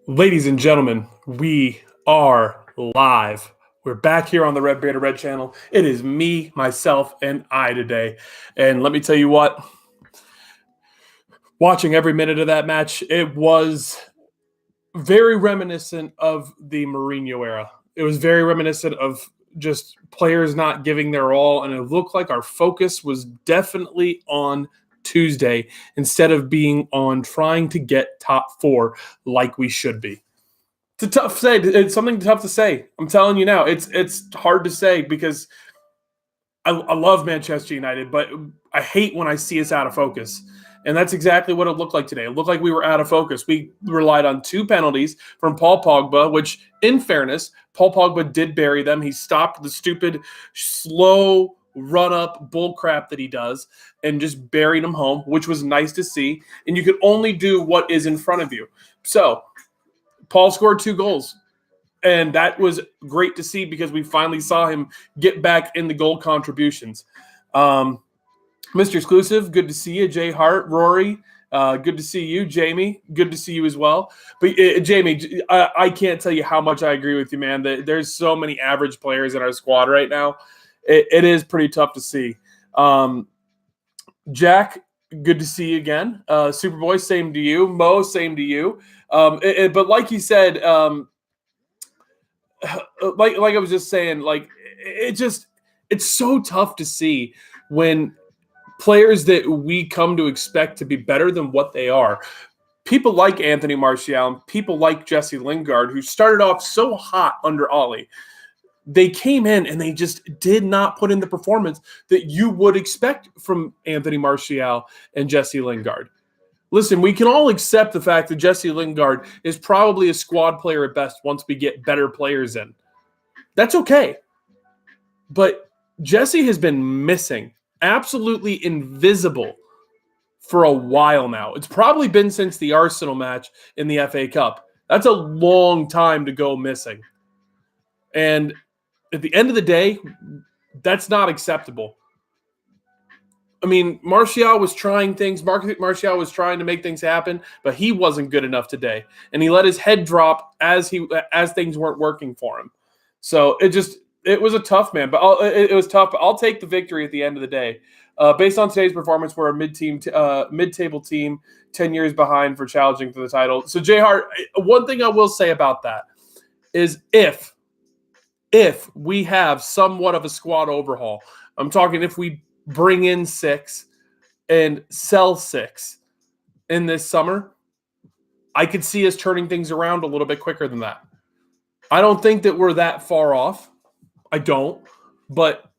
Ladies and gentlemen, we are live. We're back here on the Red Beard Red channel. It is me, myself, and I today. And let me tell you what, watching every minute of that match, it was very reminiscent of the Mourinho era. It was very reminiscent of just players not giving their all, and it looked like our focus was definitely on Tuesday instead of being on trying to get top four like we should be. It's a tough say. It's something tough to say. I'm telling you now. It's hard to say because I love Manchester United, but I hate when I see us out of focus. And that's exactly what it looked like today. It looked like we were out of focus. We relied on two penalties from Paul Pogba, which, in fairness, Paul Pogba did bury them. He stopped the stupid, slow run-up bullcrap that he does and just buried them home, which was nice to see. And you can only do what is in front of you. So Paul scored 2 goals. And that was great to see because we finally saw him get back in the goal contributions. Mr. Exclusive, good to see you. Jay Hart, Rory, good to see you. Jamie, good to see you as well. But Jamie, I can't tell you how much I agree with you, man. There's so many average players in our squad right now. It is pretty tough to see. Jack, good to see you again. Superboy, same to you. Mo, same to you. But like you said, like I was just saying, like it's so tough to see when players that we come to expect to be better than what they are. People like Anthony Martial and people like Jesse Lingard, who started off so hot under Ollie. They came in and they just did not put in the performance that you would expect from Anthony Martial and Jesse Lingard. Listen, we can all accept the fact that Jesse Lingard is probably a squad player at best once we get better players in. That's okay. But Jesse has been missing, absolutely invisible for a while now. It's probably been since the Arsenal match in the FA Cup. That's a long time to go missing. And at the end of the day, that's not acceptable. I mean, Martial was trying things. Martial was trying to make things happen, but he wasn't good enough today, and he let his head drop as things weren't working for him. So it was a tough, man. But it was tough. But I'll take the victory at the end of the day. Based on today's performance, we're a mid-table team, 10 years behind for challenging for the title. So, Jay Hart, one thing I will say about that is if we have somewhat of a squad overhaul, I'm talking if we bring in 6 and sell 6 in this summer, I could see us turning things around a little bit quicker than that. I don't think that we're that far off. I don't. But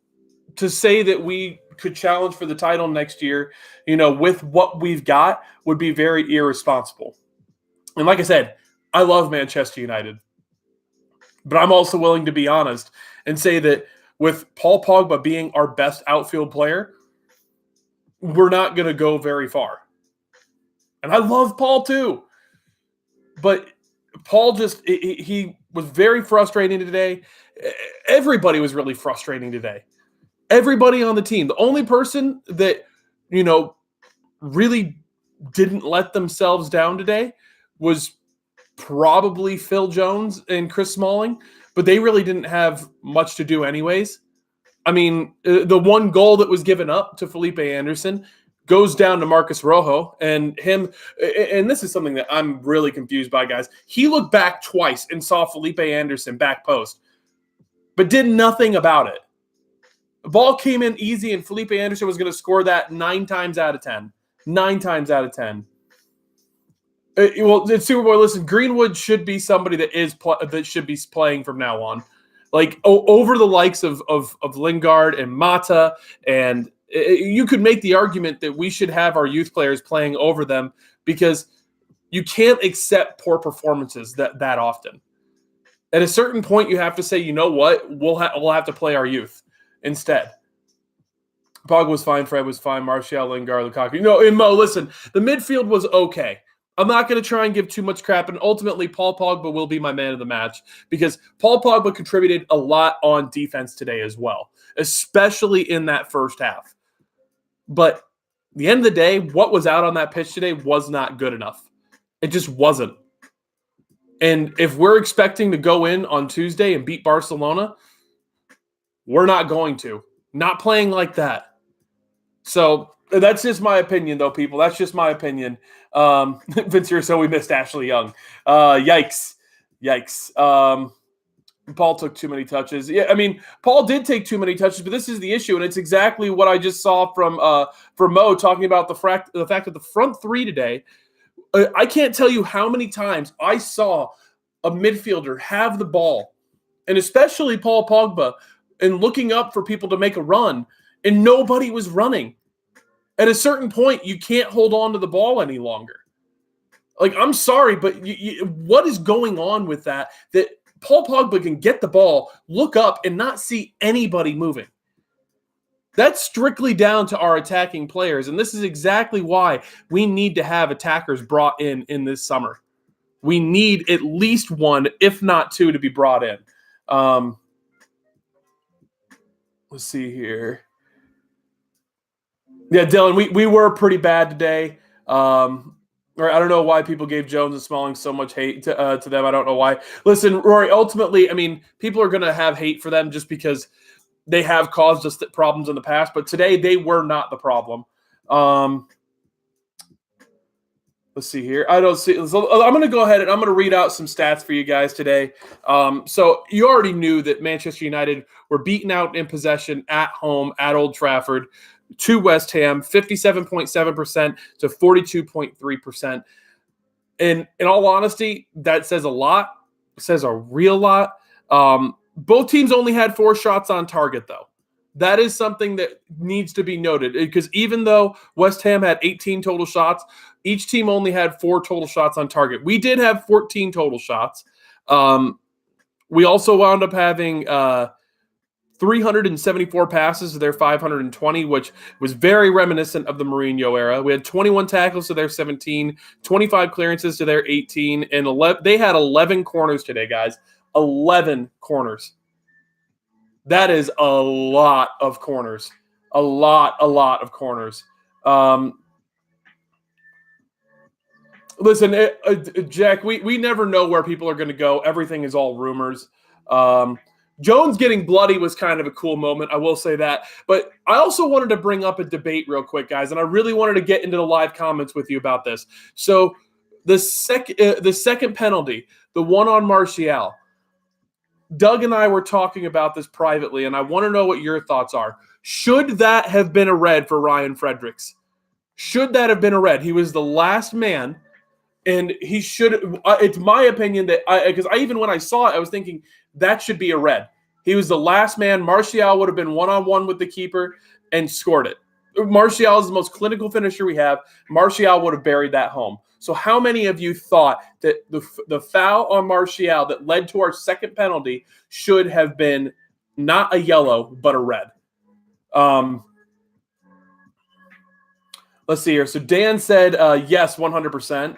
to say that we could challenge for the title next year, with what we've got would be very irresponsible. And like I said, I love Manchester United. But I'm also willing to be honest and say that with Paul Pogba being our best outfield player, we're not going to go very far. And I love Paul too. But Paul he was very frustrating today. Everybody was really frustrating today. Everybody on the team. The only person that, really didn't let themselves down today was probably Phil Jones and Chris Smalling, but they really didn't have much to do anyways. I mean, the one goal that was given up to Felipe Anderson goes down to Marcus Rojo, and this is something that I'm really confused by, guys. He looked back twice and saw Felipe Anderson back post, but did nothing about it. The ball came in easy, and Felipe Anderson was going to score that 9 times out of 10. 9 times out of 10. Superboy, listen, Greenwood should be somebody that should be playing from now on. Like, over the likes of Lingard and Mata, and you could make the argument that we should have our youth players playing over them because you can't accept poor performances that often. At a certain point, you have to say, you know what, we'll have to play our youth instead. Pogba was fine, Fred was fine, Martial, Lingard, Lukaku. And Mo, listen, the midfield was okay. I'm not going to try and give too much crap, and ultimately Paul Pogba will be my man of the match because Paul Pogba contributed a lot on defense today as well, especially in that first half. But at the end of the day, what was out on that pitch today was not good enough. It just wasn't. And if we're expecting to go in on Tuesday and beat Barcelona, we're not going to. Not playing like that. So that's just my opinion, though, people. That's just my opinion. Vince here, so we missed Ashley Young. Yikes. Paul took too many touches. Yeah, I mean, Paul did take too many touches, but this is the issue, and it's exactly what I just saw from Mo talking about the fact that the front three today. I can't tell you how many times I saw a midfielder have the ball, and especially Paul Pogba, and looking up for people to make a run, and nobody was running. At a certain point, you can't hold on to the ball any longer. Like, I'm sorry, but what is going on with that Paul Pogba can get the ball, look up, and not see anybody moving? That's strictly down to our attacking players, and this is exactly why we need to have attackers brought in this summer. We need at least one, if not two, to be brought in. Let's see here. Yeah, Dylan, we were pretty bad today. Or I don't know why people gave Jones and Smalling so much hate to them. I don't know why. Listen, Rory, ultimately, I mean, people are going to have hate for them just because they have caused us problems in the past. But today, they were not the problem. Let's see here. I don't see. So I'm going to go ahead and I'm going to read out some stats for you guys today. So you already knew that Manchester United were beaten out in possession at home at Old Trafford to West Ham, 57.7% to 42.3%. And in all honesty, that says a lot. It says a real lot. Both teams only had 4 shots on target, though. That is something that needs to be noted, because even though West Ham had 18 total shots, each team only had 4 total shots on target. We did have 14 total shots. We also wound up having 374 passes to their 520, which was very reminiscent of the Mourinho era. We had 21 tackles to their 17, 25 clearances to their 18, and they had 11 corners today, guys. 11 corners. That is a lot of corners. A lot of corners. Listen, Jack, we never know where people are going to go. Everything is all rumors. Jones getting bloody was kind of a cool moment, I will say that. But I also wanted to bring up a debate real quick, guys, and I really wanted to get into the live comments with you about this. So the second penalty, the one on Martial, Doug and I were talking about this privately, and I want to know what your thoughts are. Should that have been a red for Ryan Fredericks? Should that have been a red? He was the last man, and he should. It's my opinion that because even when I saw it, I was thinking that should be a red. He was the last man. Martial would have been one-on-one with the keeper and scored it. Martial is the most clinical finisher we have. Martial would have buried that home. So how many of you thought that the foul on Martial that led to our second penalty should have been not a yellow, but a red? Let's see here. So Dan said, yes, 100%.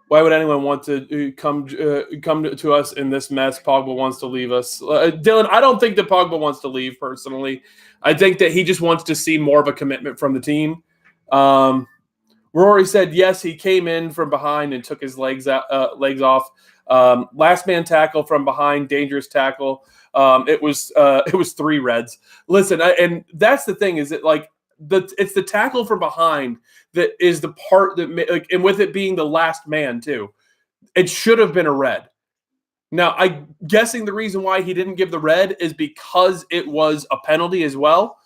Why would anyone want to come to us in this mess? Pogba wants to leave us. Dylan, I don't think that Pogba wants to leave personally. I think that he just wants to see more of a commitment from the team. Rory said, yes, he came in from behind and took his legs off. Last man tackle from behind, dangerous tackle. It was 3 reds. Listen, and that's the thing, is that it's the tackle from behind that is the part that, and with it being the last man too, it should have been a red. Now, I'm guessing the reason why he didn't give the red is because it was a penalty as well.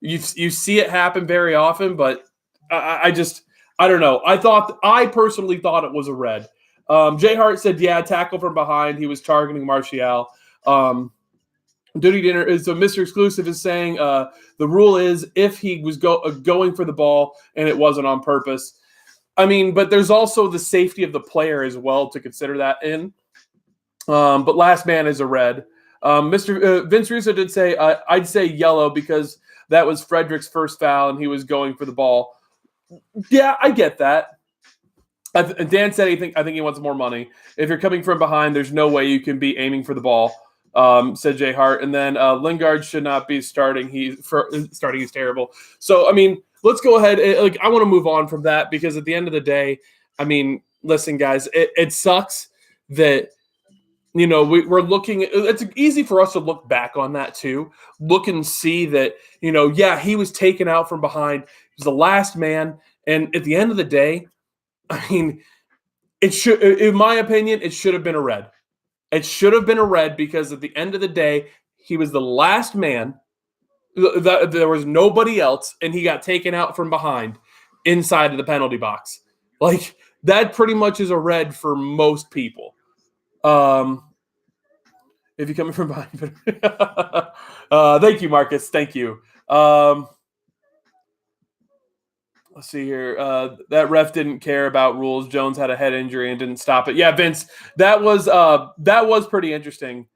You see it happen very often, but I don't know. I personally thought it was a red. Jay Hart said, yeah, tackle from behind. He was targeting Martial. Duty Dinner is so Mr. Exclusive is saying the rule is if he was going for the ball and it wasn't on purpose. I mean, but there's also the safety of the player as well to consider that in. But last man is a red. Mr. Vince Russo did say I'd say yellow because that was Frederick's first foul and he was going for the ball. Yeah, I get that. Dan said I think he wants more money. If you're coming from behind, there's no way you can be aiming for the ball. Said Jay Hart, and then Lingard should not be starting. Starting is terrible. So I mean, let's go ahead. I want to move on from that because at the end of the day, I mean, listen, guys, it sucks that we're looking. It's easy for us to look back on that too, look and see that yeah, he was taken out from behind. He was the last man, and at the end of the day, I mean, it should, in my opinion, it should have been a red. It should have been a red because at the end of the day, he was the last man. There was nobody else, and he got taken out from behind inside of the penalty box. Like, that pretty much is a red for most people. If you're coming from behind. Thank you, Marcus. Thank you. Let's see here. That ref didn't care about rules. Jones had a head injury and didn't stop it. Yeah, Vince, that was pretty interesting.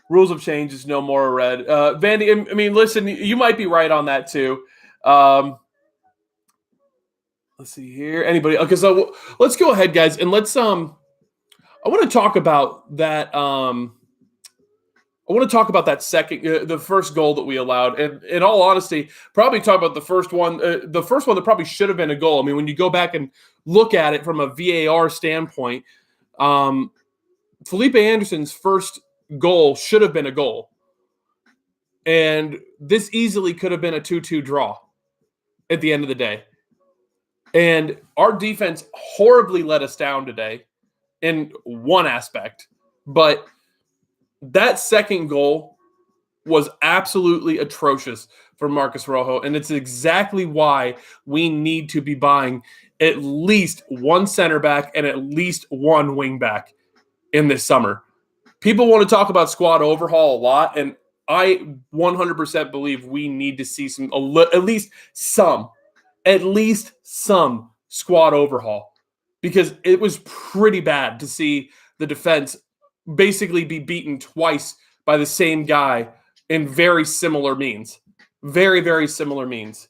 Rules have changed. It's no more a red. Vandy, I mean, listen, you might be right on that too. Let's see here. Anybody? Okay, so let's go ahead, guys, and let's I want to talk about that. I want to talk about that second, the first goal that we allowed, and in all honesty, probably talk about the first one that probably should have been a goal. I mean, when you go back and look at it from a VAR standpoint, Felipe Anderson's first goal should have been a goal, and this easily could have been a 2-2 draw at the end of the day. And our defense horribly let us down today in one aspect, but that second goal was absolutely atrocious for Marcos Rojo, and it's exactly why we need to be buying at least one center back and at least one wing back in this summer. People want to talk about squad overhaul a lot, and I 100% believe we need to see at least some squad overhaul, because it was pretty bad to see the defense basically be beaten twice by the same guy in very similar means. Very, very similar means.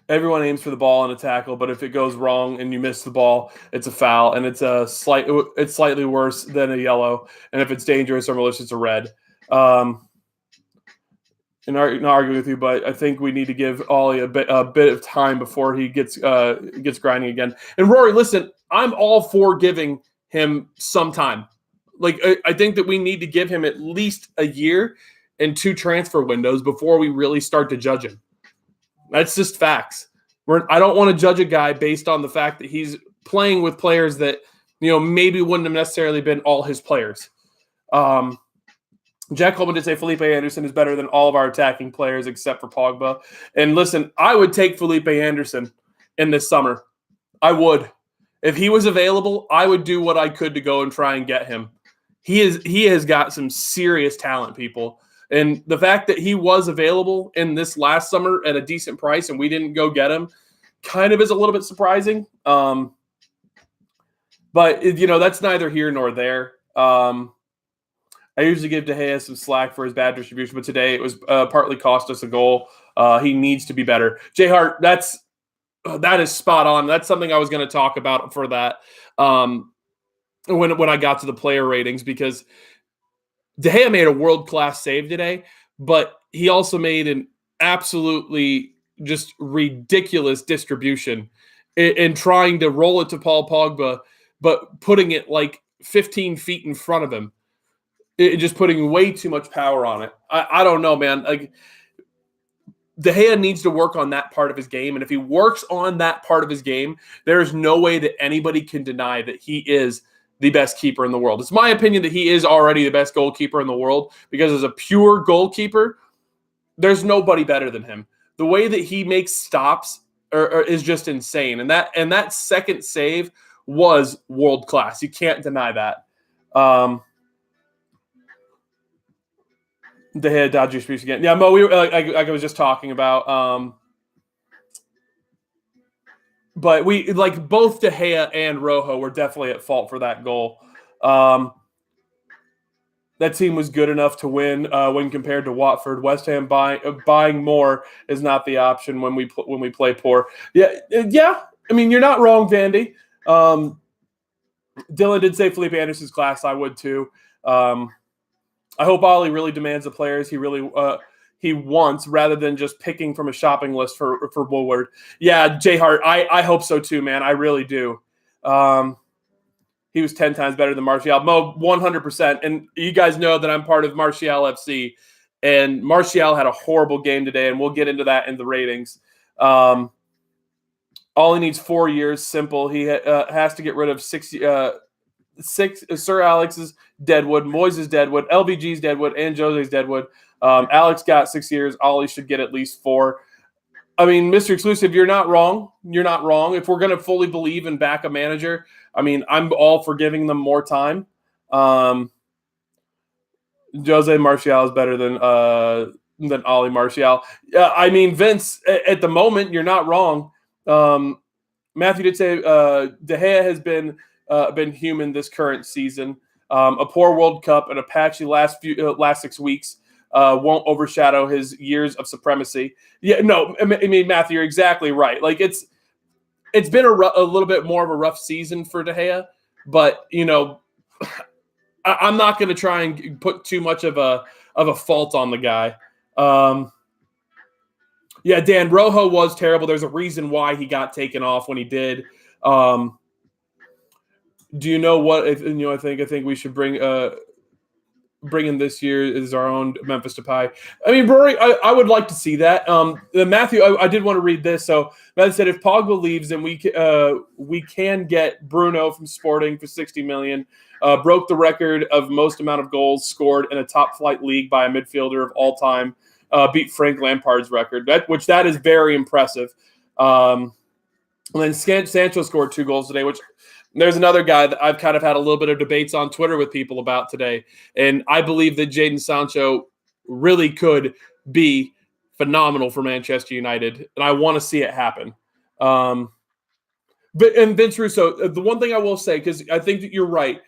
Everyone aims for the ball in a tackle, but if it goes wrong and you miss the ball, it's a foul, and it's slightly worse than a yellow. And if it's dangerous or malicious, it's a red. And not arguing with you, but I think we need to give Ollie a bit of time before he gets grinding again. And Rory, listen, I'm all for giving him some time. Like, I think that we need to give him at least a year and 2 transfer windows before we really start to judge him. That's just facts. I don't want to judge a guy based on the fact that he's playing with players that maybe wouldn't have necessarily been all his players. Jack Coleman did say Felipe Anderson is better than all of our attacking players except for Pogba. And listen, I would take Felipe Anderson in this summer. I would. If he was available, I would do what I could to go and try and get him. He has got some serious talent, people. And the fact that he was available in this last summer at a decent price and we didn't go get him kind of is a little bit surprising. But, that's neither here nor there. I usually give De Gea some slack for his bad distribution, but today it was partly cost us a goal. He needs to be better. Jay Hart, that is spot on. That's something I was going to talk about for that when I got to the player ratings, because De Gea made a world-class save today, but he also made an absolutely just ridiculous distribution in trying to roll it to Paul Pogba, but putting it like 15 feet in front of him. Just putting way too much power on it. I don't know, man. Like, De Gea needs to work on that part of his game, and if he works on that part of his game, there is no way that anybody can deny that he is the best keeper in the world. It's my opinion that he is already the best goalkeeper in the world, because as a pure goalkeeper, there's nobody better than him. The way that he makes stops is just insane, and that second save was world class. You can't deny that. De Gea dodgy speech again. Yeah, Mo, we were like I was just talking about. But we like both De Gea and Rojo were definitely at fault for that goal. That team was good enough to win when compared to Watford. West Ham buying more is not the option when we play poor. Yeah. I mean, you're not wrong, Vandy. Dylan did say Felipe Anderson's class. I would too. I hope Ollie really demands the players. He he wants rather than just picking from a shopping list for Woodward. Yeah, Jay Hart, I hope so too, man. I really do. He was 10 times better than Martial. Mo, 100%. And you guys know that I'm part of Martial FC. And Martial had a horrible game today, and we'll get into that in the ratings. All he needs 4 years, simple. He has to get rid of Sir Alex's Deadwood, Moyes' Deadwood, LVG's Deadwood, and Jose's Deadwood. Alex got 6 years. Ollie should get at least 4. I mean, Mr. Exclusive, you're not wrong. You're not wrong. If we're going to fully believe and back a manager, I mean, I'm all for giving them more time. Jose Martial is better than Ollie Martial. I mean, Vince, at the moment, you're not wrong. Matthew did say De Gea has been human this current season. A poor World Cup and a patchy last 6 weeks won't overshadow his years of supremacy. Yeah, no, I mean, Matthew, you're exactly right. Like it's been a little bit more of a rough season for De Gea, but I'm not going to try and put too much of a fault on the guy. Yeah, Dan, Rojo was terrible. There's a reason why he got taken off when he did. Do you know what? I think we should bring in this year is our own Memphis Depay. I mean, Rory, I would like to see that. Matthew, I did want to read this. So Matthew said, if Pogba leaves, then we can get Bruno from Sporting for 60 million. Broke the record of most amount of goals scored in a top flight league by a midfielder of all time. Beat Frank Lampard's record, which is very impressive. And then Sancho scored 2 goals today, which there's another guy that I've kind of had a little bit of debates on Twitter with people about today. And I believe that Jadon Sancho really could be phenomenal for Manchester United. And I want to see it happen. And Vince Russo, the one thing I will say, because I think that you're right,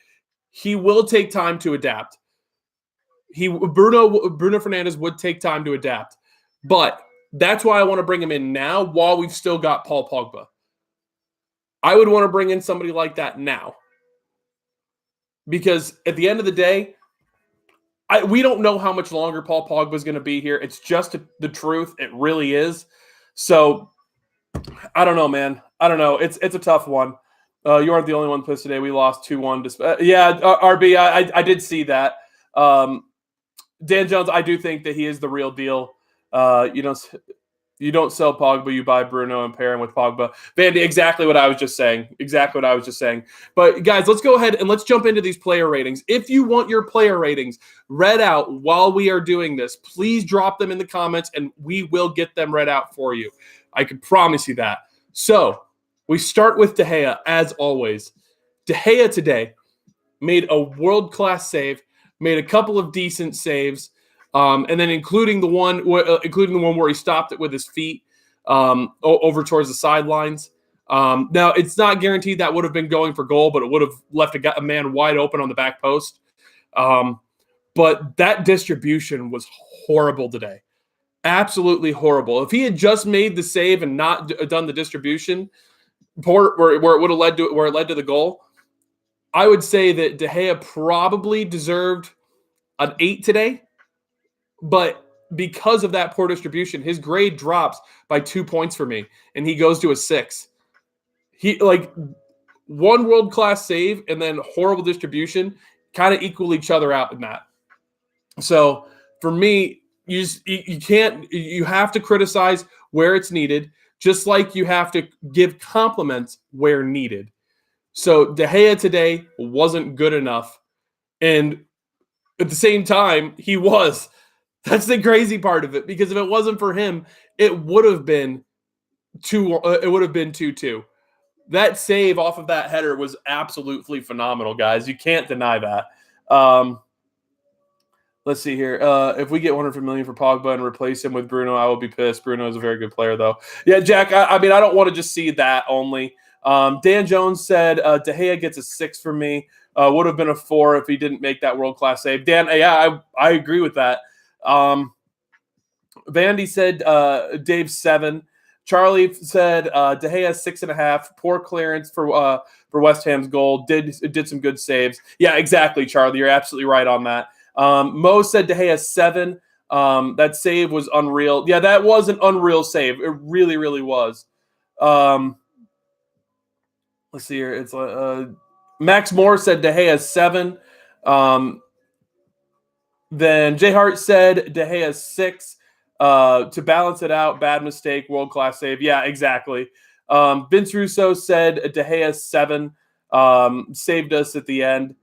he will take time to adapt. Bruno Fernandes would take time to adapt. But that's why I want to bring him in now while we've still got Paul Pogba. I would want to bring in somebody like that now. Because at the end of the day, we don't know how much longer Paul Pogba is going to be here. It's just the truth. It really is. So, I don't know, man. I don't know. It's a tough one. You aren't the only one pissed today. We lost 2-1. RB, I did see that. Dan Jones, I do think that he is the real deal. You don't sell Pogba, you buy Bruno and pair him with Pogba. Vandy, exactly what I was just saying. But guys, let's go ahead and let's jump into these player ratings. If you want your player ratings read out while we are doing this, please drop them in the comments and we will get them read out for you. I can promise you that. So we start with De Gea, as always. De Gea today made a world-class save, made a couple of decent saves, and then including the one where he stopped it with his feet over towards the sidelines. Now, it's not guaranteed that would have been going for goal, but it would have left a man wide open on the back post. But that distribution was horrible today. Absolutely horrible. If he had just made the save and not done the distribution, where it would have led to the goal, I would say that De Gea probably deserved an 8 today. But because of that poor distribution, his grade drops by 2 points for me, and he goes to a 6. He one world-class save and then horrible distribution kind of equal each other out in that. So for me, you have to criticize where it's needed, just like you have to give compliments where needed. So De Gea today wasn't good enough, and at the same time, he was. That's the crazy part of it, because if it wasn't for him, it would have been 2-2. That save off of that header was absolutely phenomenal, guys. You can't deny that. Let's see here. If we get 100 million for Pogba and replace him with Bruno, I will be pissed. Bruno is a very good player, though. Yeah, Jack, I mean, I don't want to just see that only. Dan Jones said De Gea gets a 6 for me. Would have been a 4 if he didn't make that world-class save. Dan, yeah, I agree with that. Vandy said Dave 7. Charlie said De Gea 6.5. Poor clearance for West Ham's goal. Did some good saves. Yeah, exactly, Charlie. You're absolutely right on that. Mo said De Gea 7. That save was unreal. Yeah, that was an unreal save. It really, really was. Let's see here. It's Max Moore said De Gea 7. Then Jay Hart said De Gea 6. To balance it out, bad mistake, world-class save. Yeah, exactly. Vince Russo said De Gea 7. Saved us at the end.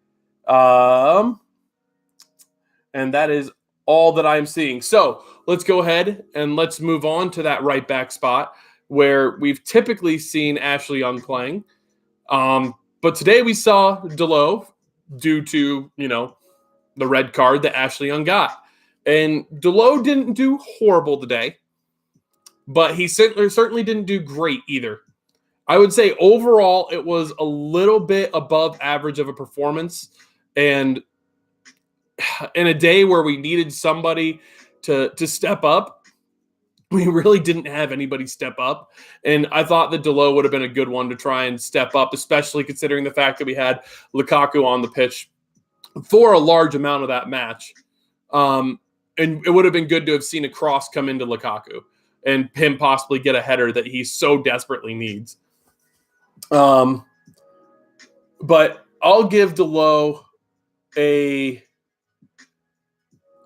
And that is all that I'm seeing. So let's go ahead and let's move on to that right back spot where we've typically seen Ashley Young playing. But today we saw Dalot due to, the red card that Ashley Young got. And Dalot didn't do horrible today, but he certainly didn't do great either. I would say overall it was a little bit above average of a performance. And in a day where we needed somebody to step up, we really didn't have anybody step up. And I thought that Dalot would have been a good one to try and step up, especially considering the fact that we had Lukaku on the pitch for a large amount of that match. And it would have been good to have seen a cross come into Lukaku and him possibly get a header that he so desperately needs. But I'll give Dalot a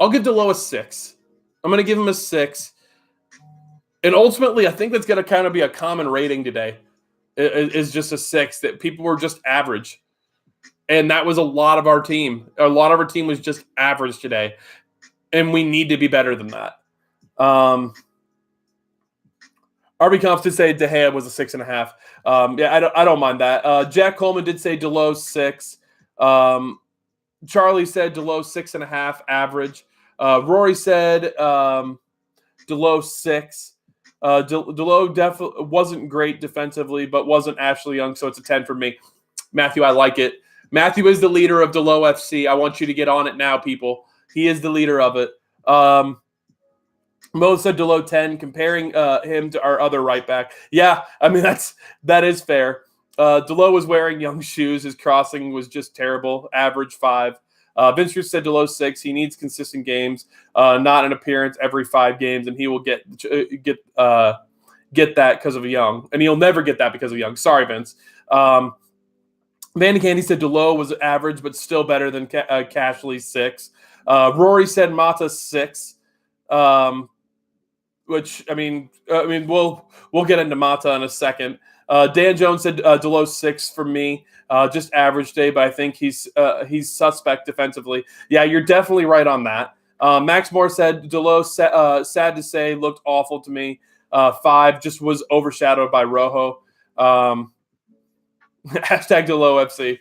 6. I'm going to give him a 6. And ultimately, I think that's going to kind of be a common rating today. Is just a 6, that people were just average. And that was a lot of our team. A lot of our team was just average today. And we need to be better than that. RB Comps did say De Gea was a 6.5. Yeah, I don't mind that. Jack Coleman did say Dalot 6. Charlie said Dalot 6.5 average. Rory said Dalot 6. Dalot definitely wasn't great defensively, but wasn't Ashley Young, so it's a 10 for me. Matthew, I like it. Matthew is the leader of Dalot FC. I want you to get on it now, people. He is the leader of it. Mo said Dalot 10, comparing him to our other right back. Yeah, I mean, that is fair. Dalot was wearing Young shoes. His crossing was just terrible. Average 5. Vince Russo said Dalot 6. He needs consistent games, not an appearance every 5 games, and he will get that because of Young. And he'll never get that because of Young. Sorry, Vince. Mandy Candy said Dalot was average, but still better than Cashley 6. Rory said Mata 6. Which I mean, we'll get into Mata in a second. Dan Jones said Dalot 6 for me, just average day, but I think he's suspect defensively. Yeah, you're definitely right on that. Max Moore said Dalot, sad to say, looked awful to me. 5, just was overshadowed by Rojo. Hashtag Dalot FC.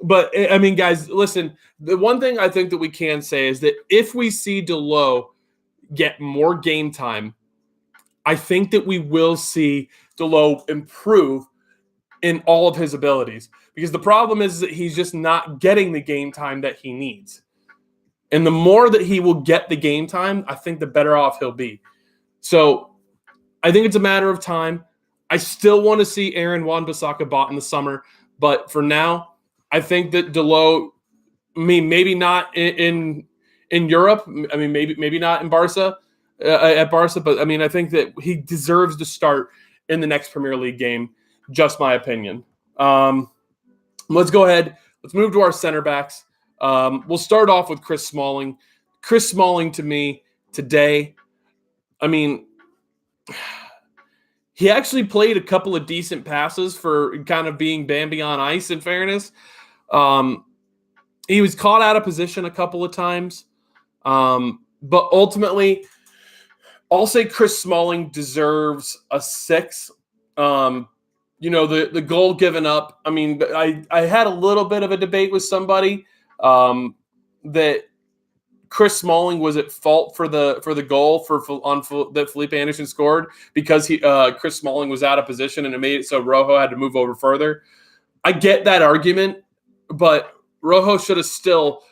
But I mean, guys, listen. The one thing I think that we can say is that if we see Dalot get more game time, I think that we will see Dalot improve in all of his abilities. Because the problem is that he's just not getting the game time that he needs. And the more that he will get the game time, I think the better off he'll be. So I think it's a matter of time. I still want to see Aaron Wan-Bissaka bought in the summer. But for now, I think that Dalot, maybe not in Europe. I mean, maybe not in Barca, at Barca. But, I mean, I think that he deserves to start in the next Premier League game. Just my opinion. Let's go ahead. Let's move to our center backs. We'll start off with Chris Smalling. Chris Smalling, to me, today, I mean, he actually played a couple of decent passes for kind of being Bambi on ice, in fairness. He was caught out of position a couple of times. But ultimately, I'll say Chris Smalling deserves a 6. The goal given up. I mean, I had a little bit of a debate with somebody that Chris Smalling was at fault for the goal that Felipe Anderson scored because Chris Smalling was out of position and it made it so Rojo had to move over further. I get that argument, but Rojo should have still,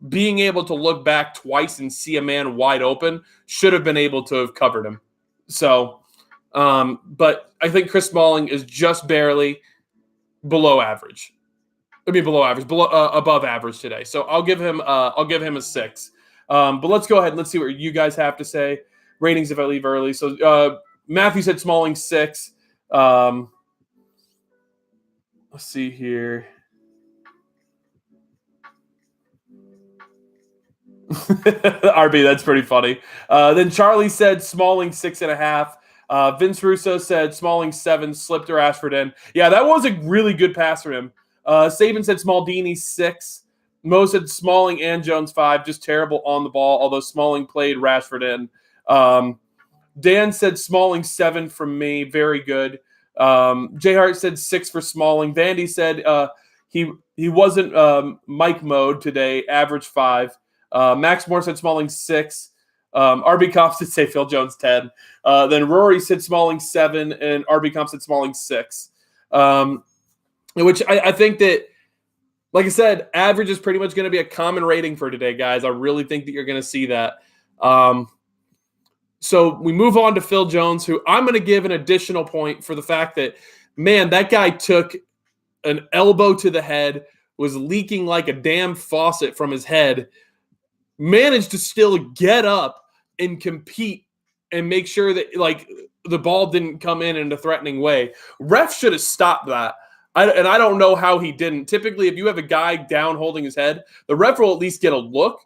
being able to look back twice and see a man wide open, should have been able to have covered him. So, but I think Chris Smalling is just barely above average today. So I'll give him a 6. But let's go ahead and let's see what you guys have to say. Ratings if I leave early. So Matthew said Smalling 6. Let's see here. RB, that's pretty funny. Then Charlie said Smalling 6.5. Vince Russo said Smalling 7, slipped or Ashford in. Yeah, that was a really good pass for him. Saban said Smaldini 6. Mo said Smalling and Jones 5, just terrible on the ball, although Smalling played Rashford in. Dan said Smalling 7 from me, very good. J Hart said 6 for Smalling. Vandy said he wasn't Mike mode today, average 5. Max Moore said Smalling 6. RB Comp said say Phil Jones 10. Then Rory said Smalling 7, and RB Comp said Smalling 6. Which I think that, like I said, average is pretty much going to be a common rating for today, guys. I really think that you're going to see that. So we move on to Phil Jones, who I'm going to give an additional point for the fact that, man, that guy took an elbow to the head, was leaking like a damn faucet from his head, managed to still get up and compete and make sure that like the ball didn't come in a threatening way. Ref should have stopped that. And I don't know how he didn't. Typically, if you have a guy down holding his head, the ref will at least get a look.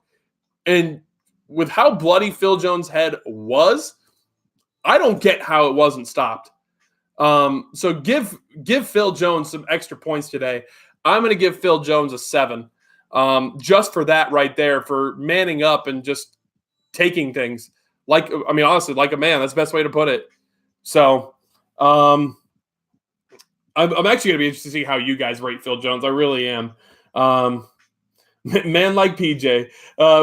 And with how bloody Phil Jones' head was, I don't get how it wasn't stopped. So give Phil Jones some extra points today. I'm going to give Phil Jones a 7. Just for that right there, for manning up and just taking things honestly, like a man. That's the best way to put it. So I'm actually going to be interested to see how you guys rate Phil Jones. I really am. Man like PJ,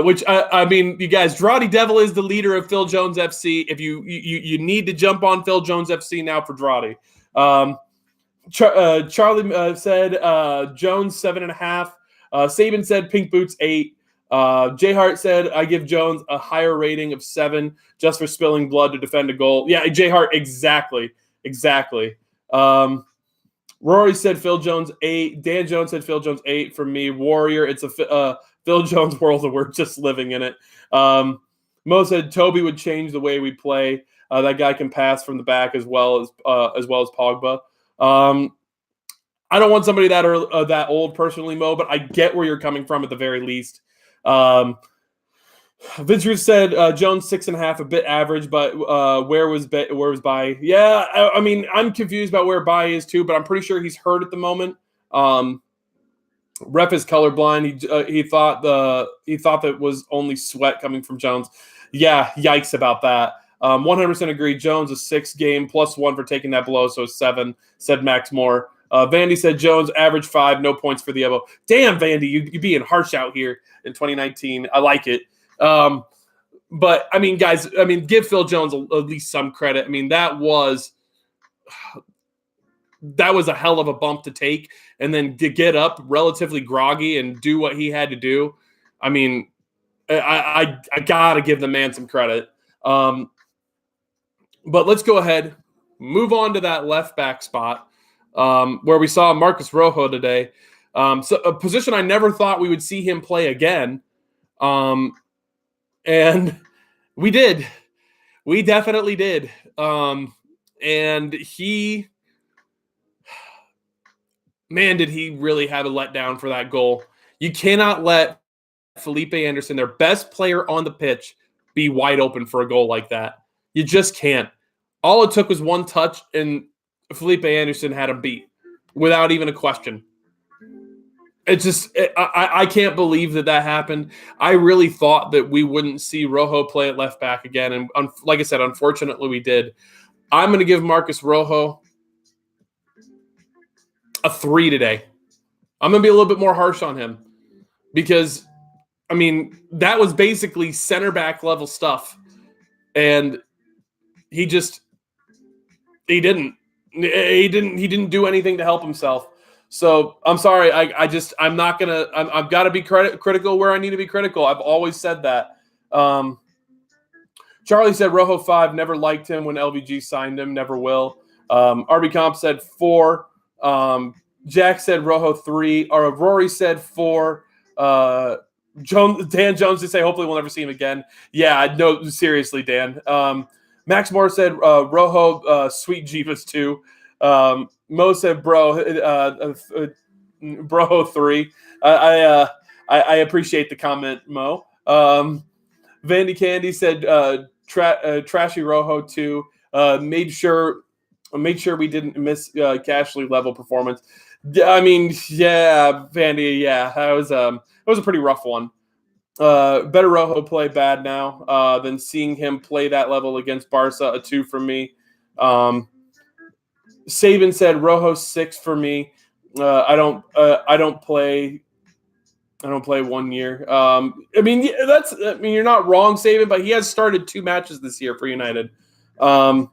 which I mean, you guys, Drawdy Devil is the leader of Phil Jones FC. If you need to jump on Phil Jones FC now for Drawdy. Charlie said Jones 7.5. Saban said Pink Boots 8. J Hart said I give Jones a higher rating of 7 just for spilling blood to defend a goal. Yeah, J Hart, exactly. Rory said Phil Jones 8. Dan Jones said Phil Jones 8 from me. Warrior, it's a Phil Jones world and we're just living in it. Mo said Toby would change the way we play. That guy can pass from the back as well as Pogba. I don't want somebody that old personally, Mo, but I get where you're coming from at the very least. Vince Ruth said Jones 6.5, a bit average, but where was Bai? Yeah, I mean, I'm confused about where Bai is too, but I'm pretty sure he's hurt at the moment. Ref is colorblind. He thought that was only sweat coming from Jones. Yeah, yikes about that. 100% agree. Jones a 6 game +1 for taking that blow, so 7. Said Max Moore. Vandy said Jones average 5, no points for the elbow. Damn, Vandy, you being harsh out here in 2019. I like it. But I mean, guys, give Phil Jones at least some credit. I mean, that was a hell of a bump to take, and then to get up relatively groggy and do what he had to do. I mean, I gotta give the man some credit. But let's go ahead, move on to that left back spot where we saw Marcos Rojo today. So a position I never thought we would see him play again. And we did. We definitely did. And he, man, did he really have a letdown for that goal. You cannot let Felipe Anderson, their best player on the pitch, be wide open for a goal like that. You just can't. All it took was one touch, and Felipe Anderson had him beat without even a question. It's just, I can't believe that happened. I really thought that we wouldn't see Rojo play at left back again. And like I said, unfortunately we did. I'm going to give Marcos Rojo a 3 today. I'm going to be a little bit more harsh on him because, I mean, that was basically center back level stuff. And he didn't do anything to help himself. So I'm sorry. I'm not going to, I've got to be critical where I need to be critical. I've always said that. Charlie said Rojo 5, never liked him when LVG signed him, never will. RB Comp said 4. Jack said Rojo 3, or Rory said 4. Dan Jones to say, hopefully we'll never see him again. Yeah, no, seriously, Dan. Max Moore said, Rojo, sweet Jeebus too. Mo said, bro 3. I appreciate the comment, Mo. Vandy Candy said, trashy Rojo 2. Made sure we didn't miss Cashley level performance. I mean, yeah, Vandy, yeah, that was a pretty rough one. Better Rojo play bad now than seeing him play that level against Barca. A 2 for me. Saban said Rojo 6 for me. I don't play 1 year. I mean, you're not wrong, Saban, but he has started 2 matches this year for United. Let's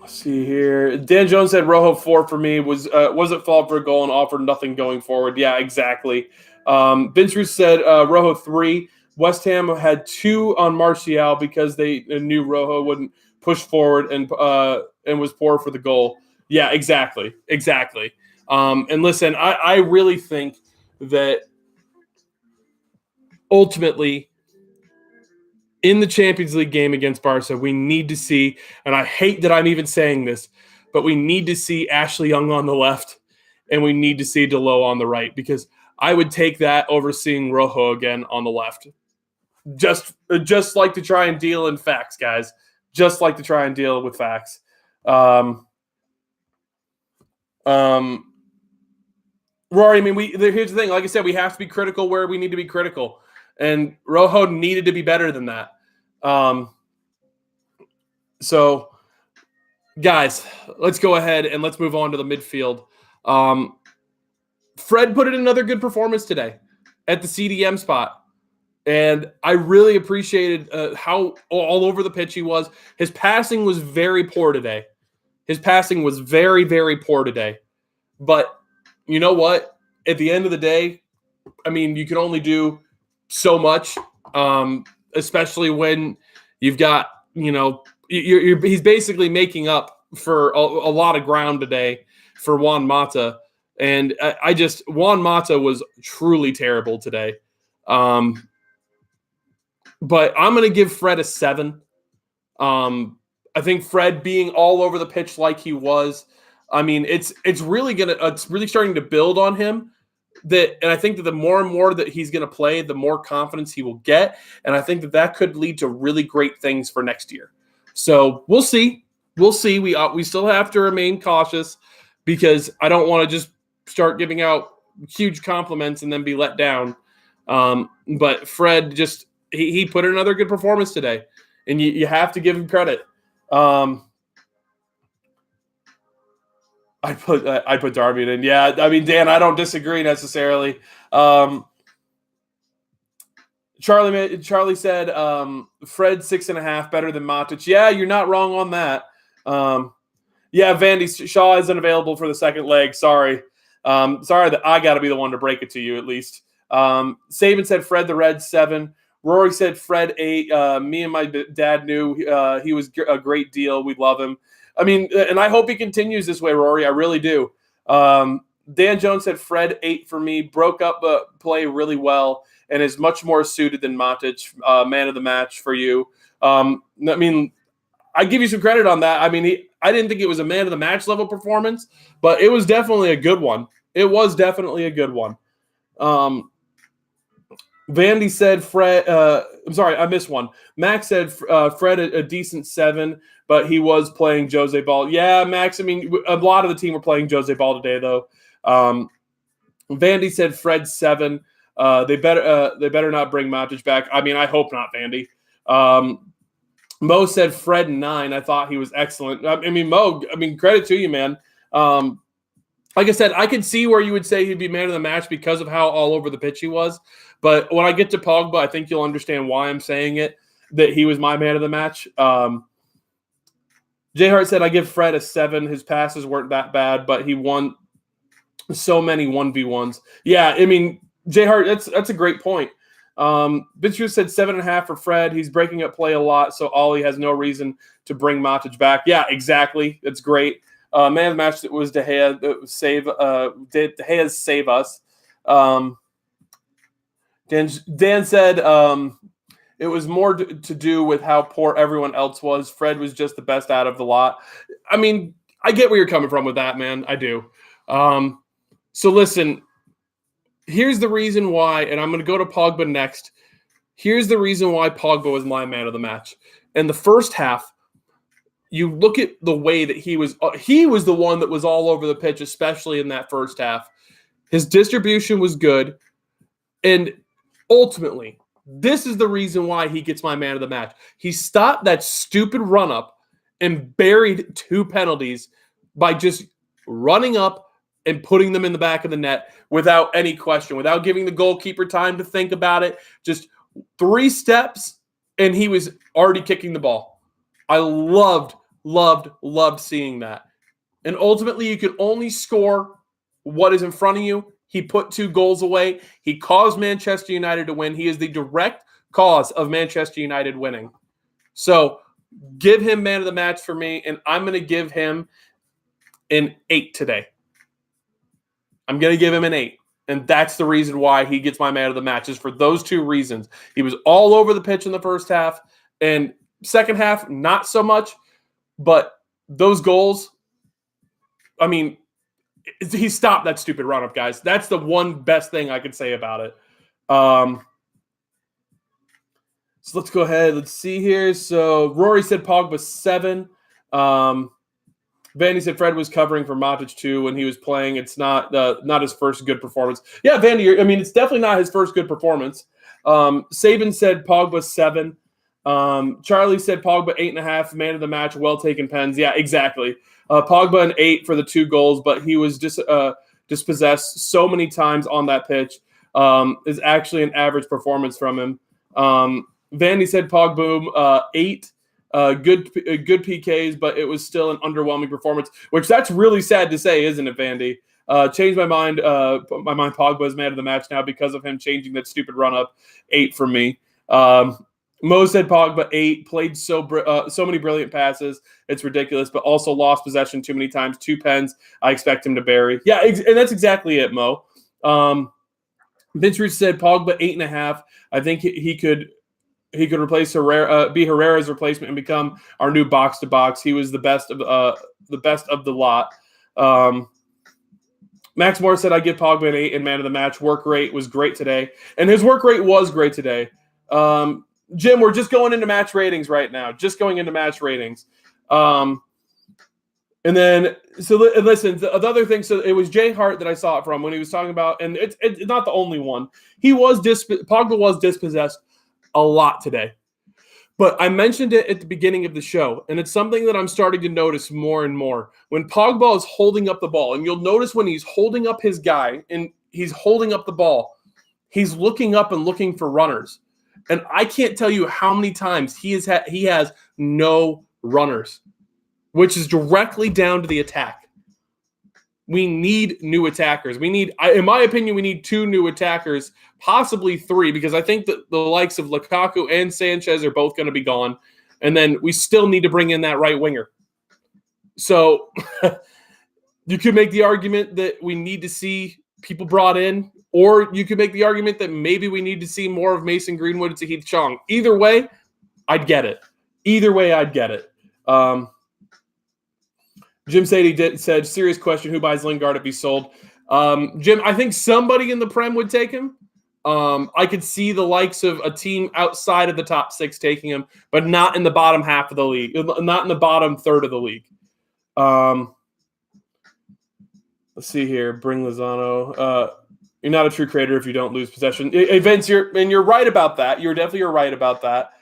see here. Dan Jones said Rojo 4 for me. Wasn't fault for a goal and offered nothing going forward. Yeah, exactly. Vince Ruth said Rojo 3. West Ham had 2 on Martial because they knew Rojo wouldn't push forward and was poor for the goal. Yeah, exactly. And listen, I really think that ultimately in the Champions League game against Barca, we need to see, and I hate that I'm even saying this, but we need to see Ashley Young on the left and we need to see Delo on the right, because I would take that over seeing Rojo again on the left. Just like to try and deal in facts, guys. Just like to try and deal with facts. Rory, I mean, here's the thing. Like I said, we have to be critical where we need to be critical. And Rojo needed to be better than that. So, guys, let's go ahead and let's move on to the midfield. Fred put in another good performance today at the CDM spot. And I really appreciated how all over the pitch he was. His passing was very poor today. Very, very poor today. But you know what? At the end of the day, I mean, you can only do so much, especially when you've got, he's basically making up for a lot of ground today for Juan Mata. And Juan Mata was truly terrible today. But I'm going to give Fred a 7. I think Fred being all over the pitch like he was, I mean, it's really starting to build on him. And I think that the more and more that he's going to play, the more confidence he will get. And I think that could lead to really great things for next year. So we'll see. We still have to remain cautious, because I don't want to just start giving out huge compliments and then be let down. But Fred he put in another good performance today, and you have to give him credit. I put Darby in. Yeah, I mean, Dan, I don't disagree necessarily. Charlie said Fred 6.5 better than Matic. Yeah, you're not wrong on that. Yeah, Vandy Shaw isn't available for the second leg. Sorry that I got to be the one to break it to you at least. Saban said Fred the Red 7. Rory said Fred 8. Me and my dad knew he was a great deal. We love him. I mean, and I hope he continues this way, Rory. I really do. Dan Jones said Fred 8 for me. Broke up play really well and is much more suited than Matic. Man of the match for you. I mean, I give you some credit on that. I mean, I didn't think it was a man of the match level performance, but it was definitely a good one. Vandy said Fred. I'm sorry, I missed one. Max said Fred a decent 7, but he was playing Jose Ball. Yeah, Max. I mean, a lot of the team were playing Jose Ball today, though. Vandy said Fred 7. They better not bring Matic back. I mean, I hope not, Vandy. Mo said Fred 9. I thought he was excellent. I mean, Mo. I mean, credit to you, man. Like I said, I could see where you would say he'd be man of the match because of how all over the pitch he was. But when I get to Pogba, I think you'll understand why I'm saying it, that he was my man of the match. J Hart said, I give Fred a 7. His passes weren't that bad, but he won so many 1v1s. Yeah, I mean, J Hart, that's a great point. Vince said 7.5 for Fred. He's breaking up play a lot, so Ollie has no reason to bring Matic back. Yeah, exactly. That's great. Man of the match that was De Gea. De Gea's save us. Dan said it was more to do with how poor everyone else was. Fred was just the best out of the lot. I mean, I get where you're coming from with that, man. I do. So listen, here's the reason why, and I'm going to go to Pogba next. Here's the reason why Pogba was my man of the match. In the first half, you look at the way that he was the one that was all over the pitch, especially in that first half. His distribution was good. And ultimately, this is the reason why he gets my man of the match. He stopped that stupid run-up and buried 2 penalties by just running up and putting them in the back of the net without any question, without giving the goalkeeper time to think about it. Just 3 steps, and he was already kicking the ball. I loved seeing that. And ultimately, you can only score what is in front of you. He put 2 goals away. He caused Manchester United to win. He is the direct cause of Manchester United winning. So give him man of the match for me, and I'm going to give him an 8 today. I'm going to give him an 8. And that's the reason why he gets my man of the match, is for those 2 reasons. He was all over the pitch in the first half, and second half, not so much. But those goals, I mean, he stopped that stupid run-up, guys. That's the one best thing I could say about it. So let's go ahead. Let's see here. So Rory said Pogba 7. Vandy said Fred was covering for Matic too when he was playing. It's not his first good performance. Yeah, Vandy, I mean, it's definitely not his first good performance. Saban said Pogba 7. Charlie said Pogba 8.5, man of the match, well taken pens. Yeah, exactly. Pogba an 8 for the 2 goals, but he was dispossessed so many times on that pitch. Is actually an average performance from him. Vandy said Pogba 8. Good PKs, but it was still an underwhelming performance, which that's really sad to say, isn't it, Vandy? Changed my mind. Pogba is man of the match now because of him changing that stupid run-up. 8 for me. Mo said Pogba 8, played so many brilliant passes. It's ridiculous, but also lost possession too many times. 2 pens. I expect him to bury. Yeah, and that's exactly it, Mo. Vince Ruth said Pogba 8.5. I think he could replace Herrera, be Herrera's replacement, and become our new box to box. He was the best of the lot. Max Moore said I give Pogba an 8 and man of the match. Work rate was great today, and his work rate was great today. Jim, we're just going into match ratings right now. Just going into match ratings. And then, so listen, the other thing, so it was Jay Hart that I saw it from when he was talking about, and it's not the only one. Pogba was dispossessed a lot today. But I mentioned it at the beginning of the show, and it's something that I'm starting to notice more and more. When Pogba is holding up the ball, and you'll notice when he's holding up his guy and he's holding up the ball, he's looking up and looking for runners. And I can't tell you how many times he has no runners, which is directly down to the attack. We need new attackers. In my opinion, we need 2 new attackers, possibly 3, because I think that the likes of Lukaku and Sanchez are both going to be gone. And then we still need to bring in that right winger. So you could make the argument that we need to see people brought in, or you could make the argument that maybe we need to see more of Mason Greenwood and Tahith Chong. Either way, I'd get it. Jim said, serious question, who buys Lingard if he's sold? Jim, I think somebody in the Prem would take him. I could see the likes of a team outside of the top 6 taking him, but not in the bottom half of the league, not in the bottom third of the league. Let's see here. Bring Lozano. You're not a true creator if you don't lose possession. Hey, Vince, you're right about that. You're definitely right about that.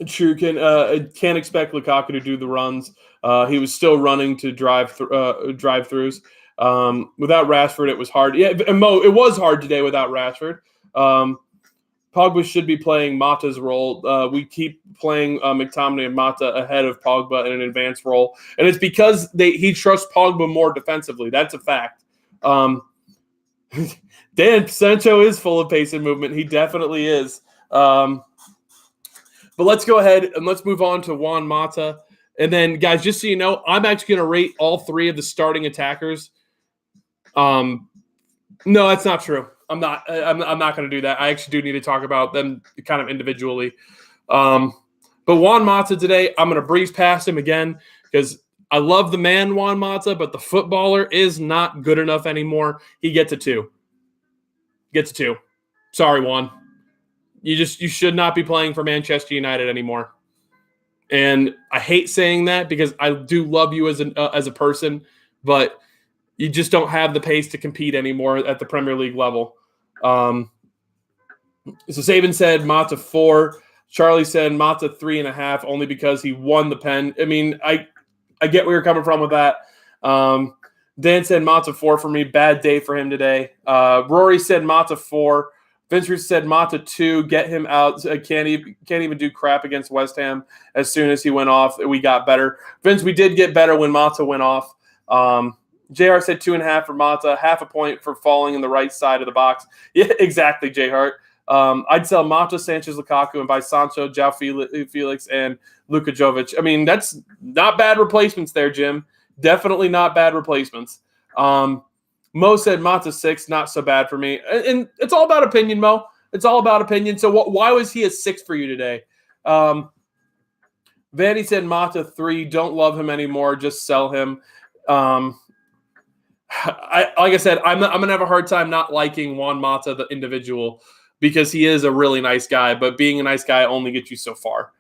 True, can't expect Lukaku to do the runs. He was still running to drive-throughs. Without Rashford, it was hard. Yeah, and Mo, it was hard today without Rashford. Pogba should be playing Mata's role. We keep playing McTominay and Mata ahead of Pogba in an advanced role, and it's because he trusts Pogba more defensively. That's a fact. Dan, Sancho is full of pace and movement. He definitely is. But let's go ahead and let's move on to Juan Mata. And then, guys, just so you know, I'm actually going to rate all 3 of the starting attackers. No, that's not true. I'm not going to do that. I actually do need to talk about them kind of individually. But Juan Mata today, I'm going to breeze past him again because I love the man Juan Mata, but the footballer is not good enough anymore. He gets a 2. Gets a 2. Sorry, Juan. You should not be playing for Manchester United anymore. And I hate saying that because I do love you as a person, but you just don't have the pace to compete anymore at the Premier League level. So Saban said Mata 4. Charlie said Mata 3.5 only because he won the pen. I mean, I get where you're coming from with that. Dan said Mata 4 for me. Bad day for him today. Rory said Mata 4. Vince Ruiz said Mata 2. Get him out. Can't even do crap against West Ham. As soon as he went off, we got better. Vince, we did get better when Mata went off. JR said 2.5 for Mata. Half a point for falling in the right side of the box. Yeah, exactly, J Hart. I'd sell Mata, Sanchez, Lukaku, and buy Sancho, João Felix, and Luka Jovic. I mean, that's not bad replacements there, Jim. Definitely not bad replacements. Mo said Mata 6, not so bad for me. And it's all about opinion, Mo. It's all about opinion. So why was he a 6 for you today? Vandy said Mata 3, don't love him anymore, just sell him. Like I said, I'm going to have a hard time not liking Juan Mata, the individual, because he is a really nice guy, but being a nice guy only gets you so far.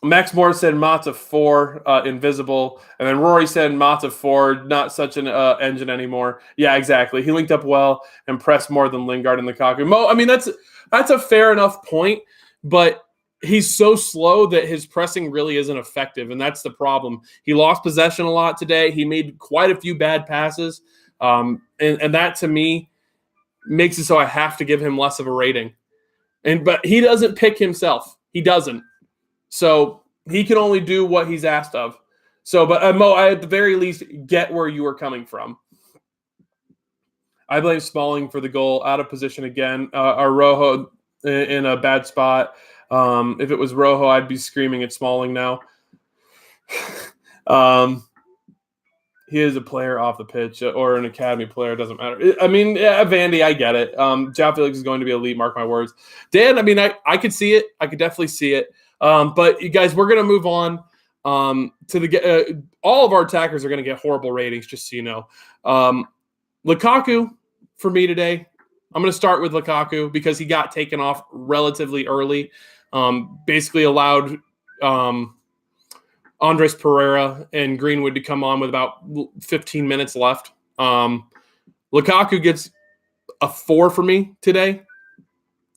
Max Moore said Mata 4, invisible. And then Rory said Mata 4, not such an engine anymore. Yeah, exactly. He linked up well and pressed more than Lingard and Lukaku. Mo, I mean, that's a fair enough point, but he's so slow that his pressing really isn't effective, and that's the problem. He lost possession a lot today. He made quite a few bad passes. And that, to me, makes it so I have to give him less of a rating. But he doesn't pick himself. He doesn't. So he can only do what he's asked of. So, but Mo, I at the very least get where you are coming from. I blame Smalling for the goal. Out of position again. Rojo in a bad spot. If it was Rojo, I'd be screaming at Smalling now. He is a player off the pitch or an academy player. It doesn't matter. I mean, yeah, Vandy, I get it. João Felix is going to be elite, mark my words. Dan, I mean, I could see it. I could definitely see it. But you guys, we're going to move on to the all of our attackers are going to get horrible ratings, just so you know. Lukaku, for me today, I'm going to start with Lukaku because he got taken off relatively early. Basically allowed Andres Pereira and Greenwood to come on with about 15 minutes left. Lukaku gets a 4 for me today.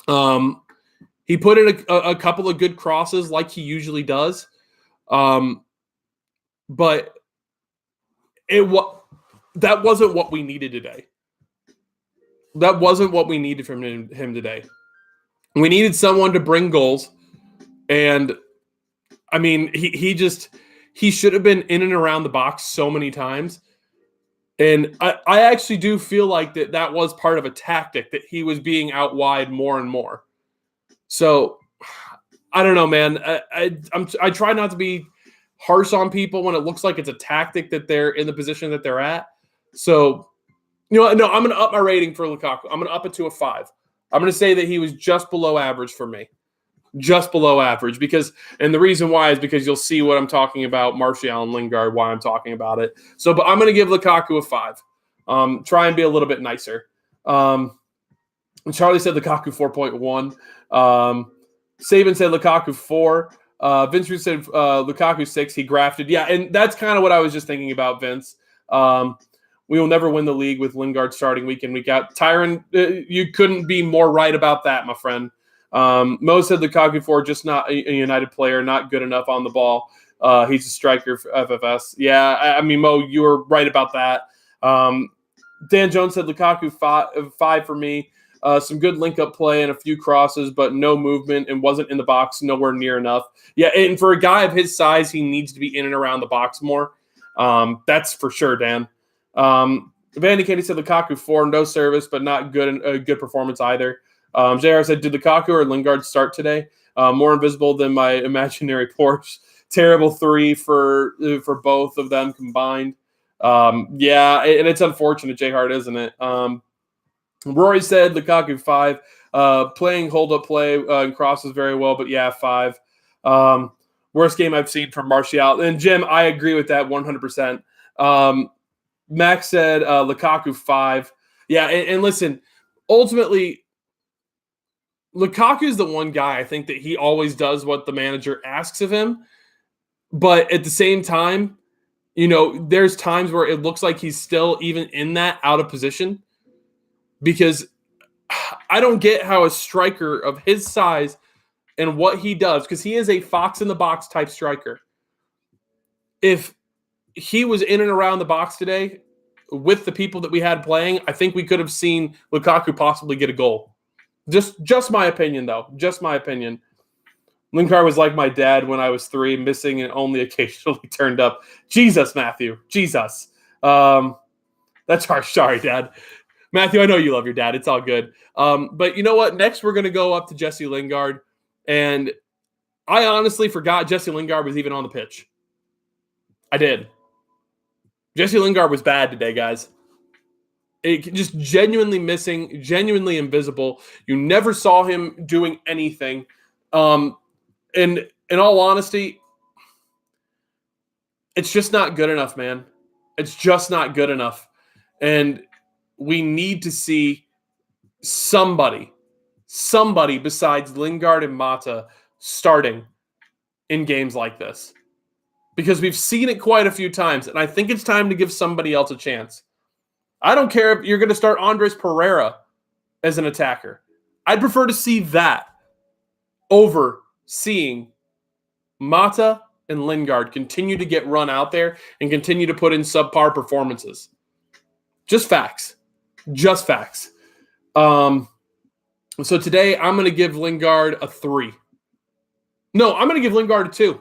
He put in a couple of good crosses like he usually does. But that wasn't what we needed today. That wasn't what we needed from him today. We needed someone to bring goals. And I mean, he should have been in and around the box so many times. And I actually do feel like that was part of a tactic, that he was being out wide more and more. So I don't know, man. I try not to be harsh on people when it looks like it's a tactic that they're in the position that they're at. So, you know, no, I'm going to up my rating for Lukaku. I'm going to up it to a 5. I'm going to say that he was just below average for me. Just below average and the reason why is because you'll see what I'm talking about, Martial and Lingard, why I'm talking about it. So, but I'm going to give Lukaku a 5. Try and be a little bit nicer. Charlie said Lukaku 4.1. Saban said Lukaku 4. Vince Ruiz said Lukaku 6. He grafted. Yeah, and that's kind of what I was just thinking about, Vince. We will never win the league with Lingard starting week in, week out. Tyron, you couldn't be more right about that, my friend. Mo said Lukaku 4, just not a United player, not good enough on the ball. He's a striker for FFS. Yeah, I mean, Mo, you were right about that. Dan Jones said Lukaku 5 for me. Some good link-up play and a few crosses, but no movement and wasn't in the box, nowhere near enough. Yeah, and for a guy of his size, he needs to be in and around the box more. That's for sure, Dan. Vandy Candy said Lukaku 4, no service, but not good. A good performance either. JR said, did Lukaku or Lingard start today? More invisible than my imaginary Porsche. Terrible 3 for both of them combined. Yeah, and it's unfortunate, Jay Hart, isn't it? Rory said Lukaku 5. Playing hold-up play and crosses very well, but yeah, 5. Worst game I've seen from Martial. And Jim, I agree with that 100%. Max said Lukaku 5. Yeah, and listen, ultimately, Lukaku is the one guy I think that he always does what the manager asks of him. But at the same time, there's times where it looks like he's still even in that out of position, because I don't get how a striker of his size and what he does, because he is a fox in the box type striker. If he was in and around the box today with the people that we had playing, I think we could have seen Lukaku possibly get a goal. Just my opinion, though. Just my opinion. Lingard was like my dad when I was 3, missing and only occasionally turned up. Jesus, Matthew. Jesus. That's harsh. Sorry, Dad. Matthew, I know you love your dad. It's all good. But you know what? Next, we're going to go up to Jesse Lingard. And I honestly forgot Jesse Lingard was even on the pitch. I did. Jesse Lingard was bad today, guys. Just genuinely missing, genuinely invisible. You never saw him doing anything. And in all honesty, it's just not good enough, man. It's just not good enough. And we need to see somebody besides Lingard and Mata starting in games like this. Because we've seen it quite a few times, and I think it's time to give somebody else a chance. I don't care if you're going to start Andres Pereira as an attacker. I'd prefer to see that over seeing Mata and Lingard continue to get run out there and continue to put in subpar performances. Just facts. Just facts. So today I'm going to give Lingard a 3. No, I'm going to give Lingard a 2.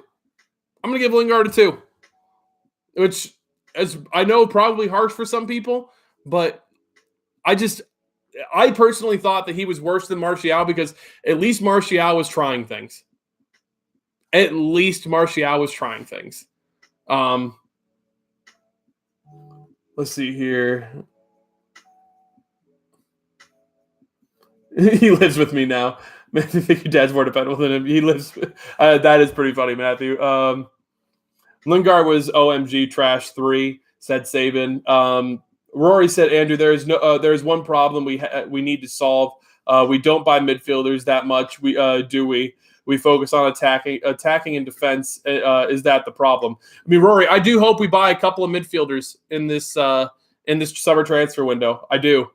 I'm going to give Lingard a 2. Which, as I know, probably harsh for some people, but I personally thought that he was worse than Martial, because at least Martial was trying things. At least Martial was trying things. Let's see here. He lives with me now. I think your dad's more dependable than him. He lives. That is pretty funny, Matthew. Lingard was OMG trash 3, said Saban. Rory said, Andrew, there's one problem we need to solve. We don't buy midfielders that much. We focus on attacking and defense. Is that the problem? I mean, Rory, I do hope we buy a couple of midfielders in this summer transfer window. I do.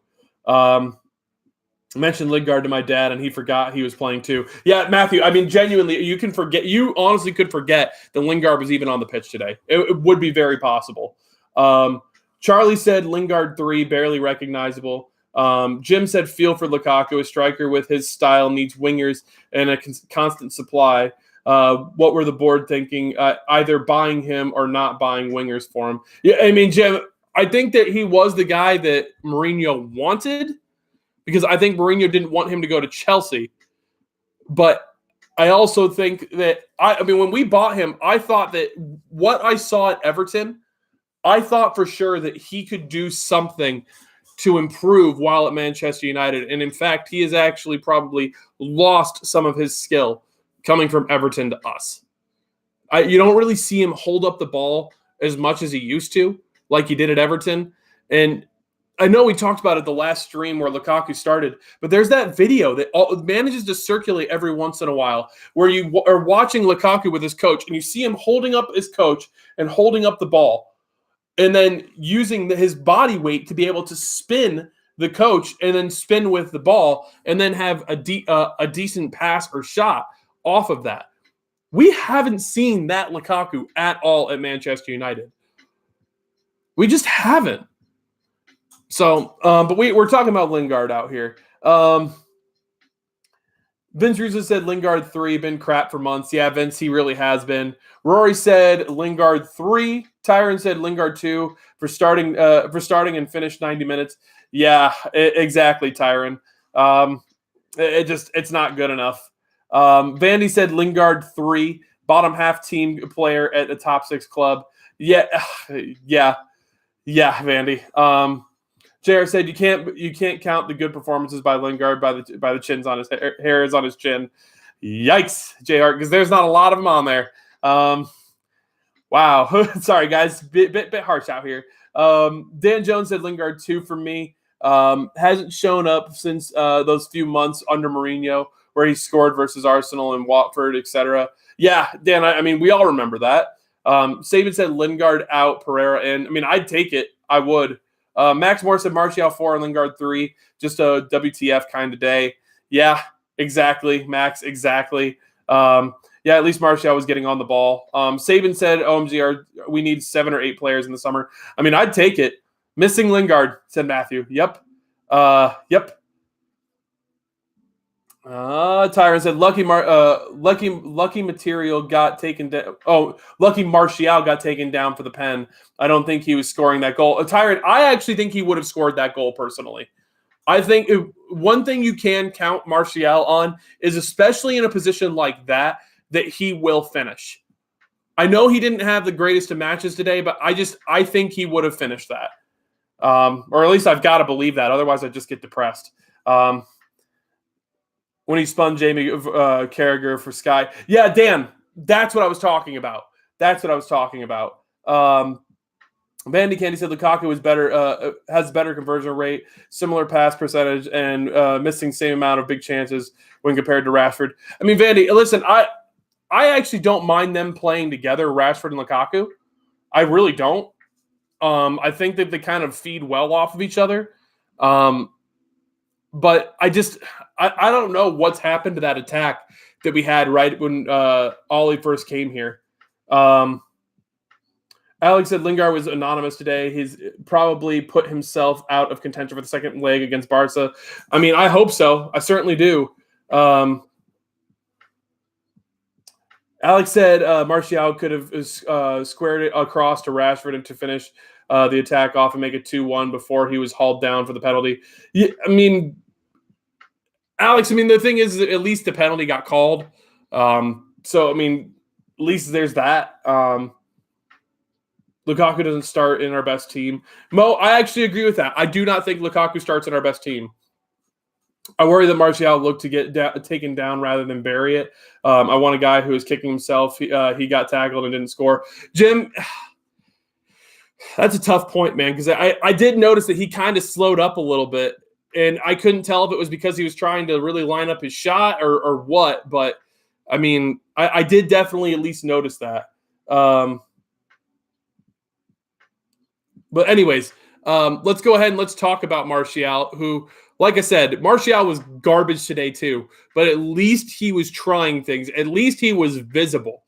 I mentioned Lingard to my dad, and he forgot he was playing too. Yeah, Matthew, I mean, genuinely, you honestly could forget that Lingard was even on the pitch today. It would be very possible. Charlie said Lingard 3, barely recognizable. Jim said feel for Lukaku, a striker with his style needs wingers and a constant supply. What were the board thinking? Either buying him or not buying wingers for him. Yeah, I mean, Jim, I think that he was the guy that Mourinho wanted, because I think Mourinho didn't want him to go to Chelsea. But I also think that, when we bought him, I thought that what I saw at Everton, I thought for sure that he could do something to improve while at Manchester United. And in fact, he has actually probably lost some of his skill coming from Everton to us. You don't really see him hold up the ball as much as he used to, like he did at Everton. And I know we talked about it the last stream where Lukaku started, but there's that video that manages to circulate every once in a while where you are watching Lukaku with his coach, and you see him holding up his coach and holding up the ball, and then using his body weight to be able to spin the coach and then spin with the ball and then have a decent pass or shot off of that. We haven't seen that Lukaku at all at Manchester United. We just haven't. So, but we're talking about Lingard out here. Vince Russo said Lingard 3, been crap for months. Yeah, Vince, he really has been. Rory said Lingard 3. Tyron said Lingard 2 for starting and finished 90 minutes. Yeah, exactly, Tyron. It's not good enough. Vandy said Lingard 3, bottom half team player at the top 6 club. Yeah, yeah. Yeah, Vandy. JR said you can't count the good performances by Lingard by the chins on his hairs on his chin. Yikes, JR, because there's not a lot of them on there. Wow, sorry guys, bit harsh out here. Dan Jones said Lingard 2 for me. Hasn't shown up since those few months under Mourinho where he scored versus Arsenal and Watford, etc. Yeah, Dan, I mean, we all remember that. Saban said Lingard out, Pereira in. I mean, I'd take it. I would. Max Moore said Martial 4 and Lingard 3. Just a WTF kind of day. Yeah, exactly, Max, exactly. Yeah, at least Martial was getting on the ball. Saban said, OMG, we need 7 or 8 players in the summer. I mean, I'd take it. Missing Lingard, said Matthew. Yep. Yep. Tyron said Lucky Material got taken down. Oh, Lucky Martial got taken down for the pen. I don't think he was scoring that goal. Tyron, I actually think he would have scored that goal personally. I think one thing you can count Martial on is, especially in a position like that he will finish. I know he didn't have the greatest of matches today, but I think he would have finished that. Or at least I've got to believe that. Otherwise, I'd just get depressed. When he spun Jamie Carragher for Sky. Yeah, Dan, that's what I was talking about. Vandy Candy said Lukaku is better, has better conversion rate, similar pass percentage, and missing same amount of big chances when compared to Rashford. I mean, Vandy, listen, I actually don't mind them playing together, Rashford and Lukaku. I really don't. I think that they kind of feed well off of each other. But I don't know what's happened to that attack that we had right when Ollie first came here. Alex said Lingard was anonymous today. He's probably put himself out of contention for the second leg against Barca. I mean, I hope so. I certainly do. Alex said Martial could have squared it across to Rashford and to finish the attack off and make it 2-1 before he was hauled down for the penalty. Yeah, I mean, Alex, I mean, the thing is, at least the penalty got called. So, I mean, at least there's that. Lukaku doesn't start in our best team. Mo, I actually agree with that. I do not think Lukaku starts in our best team. I worry that Martial looked to get taken down rather than bury it. I want a guy who is kicking himself. He got tackled and didn't score. Jim, that's a tough point, man, because I did notice that he kind of slowed up a little bit, and I couldn't tell if it was because he was trying to really line up his shot or what. But, I mean, I did definitely at least notice that. But anyways, let's go ahead and let's talk about Martial, who, like I said, Martial was garbage today too. But at least he was trying things. At least he was visible.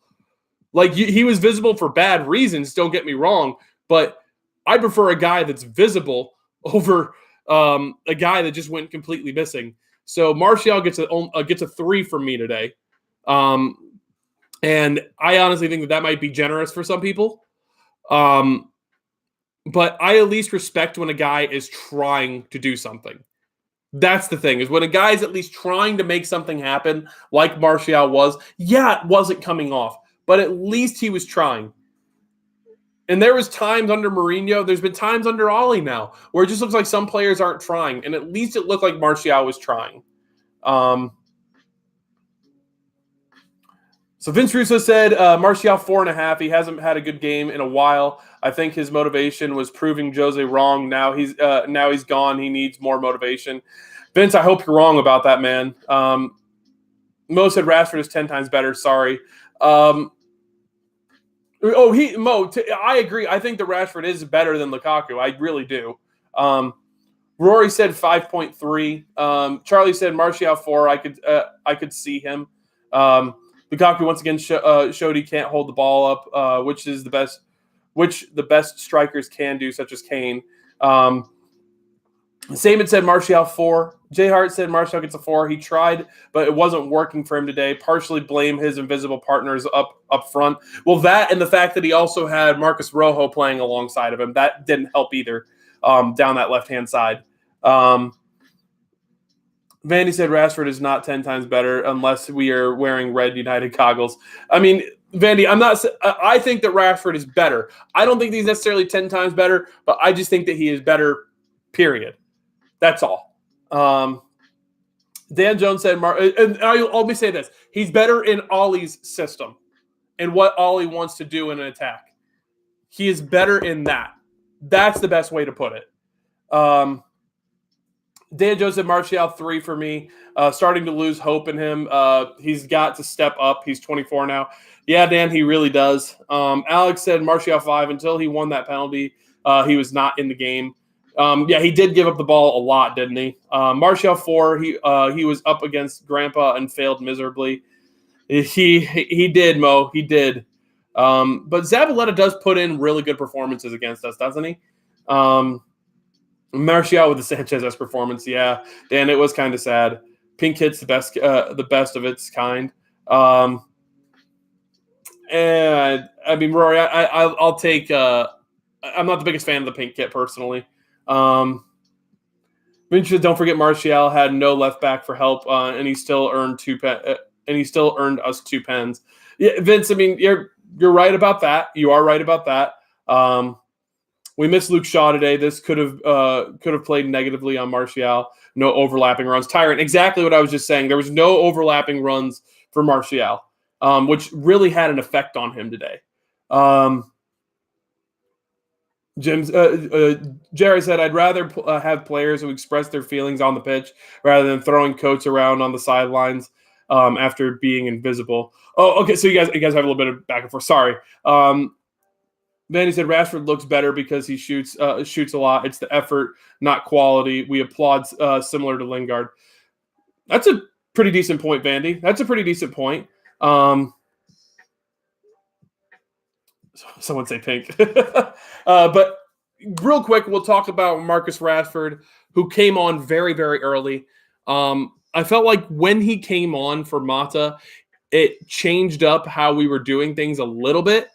Like, he was visible for bad reasons, don't get me wrong. But I prefer a guy that's visible over a guy that just went completely missing. So Martial gets a 3 from me today. And I honestly think that might be generous for some people. But I at least respect when a guy is trying to do something. That's the thing, is when a guy is at least trying to make something happen, like Martial was. Yeah, it wasn't coming off, but at least he was trying. And there was times under Mourinho, there's been times under Ollie now, where it just looks like some players aren't trying. And at least it looked like Martial was trying. So Vince Russo said Martial 4.5. He hasn't had a good game in a while. I think his motivation was proving Jose wrong. Now he's gone. He needs more motivation. Vince, I hope you're wrong about that, man. Mo said Rashford is 10 times better. Sorry. I agree. I think that Rashford is better than Lukaku. I really do. Rory said 5.3. Charlie said Martial 4. I could see him. Lukaku once again showed he can't hold the ball up, which the best strikers can do, such as Kane. Saban said Martial 4. Jay Hart said Martial gets a 4. He tried, but it wasn't working for him today. Partially blame his invisible partners up front. Well, that and the fact that he also had Marcus Rojo playing alongside of him, that didn't help either down that left-hand side. Vandy said Rashford is not 10 times better unless we are wearing red United goggles. I mean, Vandy, I think that Rashford is better. I don't think he's necessarily 10 times better, but I just think that he is better, period. That's all. Dan Jones said, and I'll me say this. He's better in Ollie's system and what Ollie wants to do in an attack. He is better in that. That's the best way to put it. Dan Jones said Martial 3 for me. Starting to lose hope in him. He's got to step up. He's 24 now. Yeah, Dan, he really does. Alex said Martial 5 until he won that penalty. He was not in the game. Yeah, he did give up the ball a lot, didn't he? Martial 4, he was up against Grandpa and failed miserably. He did, Mo. He did. But Zabaleta does put in really good performances against us, doesn't he? Martial with the Sanchez performance, yeah. Dan, it was kind of sad. Pink kit's the best of its kind. And I mean, Rory, I'll take. I'm not the biggest fan of the pink kit personally. Don't forget Martial had no left back for help, and he still earned us 2 pens. Yeah, Vince. I mean, you're right about that. You are right about that. We missed Luke Shaw today. This could have played negatively on Martial. No overlapping runs. Tyrant, exactly what I was just saying. There was no overlapping runs for Martial, which really had an effect on him today. Jerry said, I'd rather have players who express their feelings on the pitch rather than throwing coats around on the sidelines after being invisible. Oh, okay. So you guys have a little bit of back and forth. Sorry. Then he said Rashford looks better because he shoots a lot. It's the effort, not quality. We applaud similar to Lingard. That's a pretty decent point, Vandy. That's a pretty decent point. Someone say pink. But real quick, we'll talk about Marcus Rashford, who came on very, very early. I felt like when he came on for Mata, it changed up how we were doing things a little bit.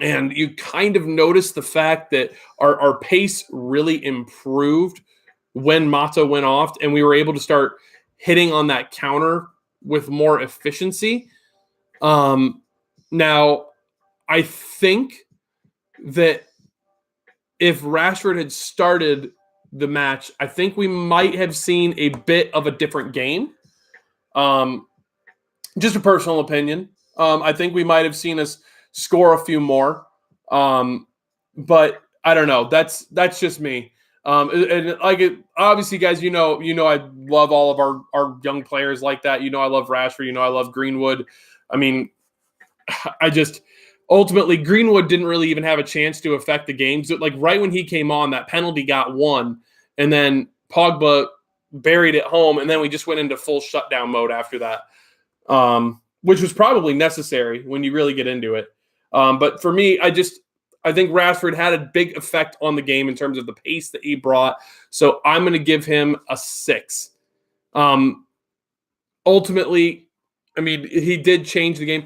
And you kind of noticed the fact that our pace really improved when Mata went off, and we were able to start hitting on that counter with more efficiency. Now, I think that if Rashford had started the match, I think we might have seen a bit of a different game. Just a personal opinion. I think we might have seen us score a few more. But I don't know. That's just me. And like obviously, guys, you know, I love all of our young players like that. You know, I love Rashford. You know, I love Greenwood. I mean, I just ultimately Greenwood didn't really even have a chance to affect the game. So, like right when he came on, that penalty got won, and then Pogba buried it home, and then we just went into full shutdown mode after that, which was probably necessary when you really get into it. But for me, I think Rashford had a big effect on the game in terms of the pace that he brought. So I'm going to give him a 6. Ultimately, I mean, he did change the game.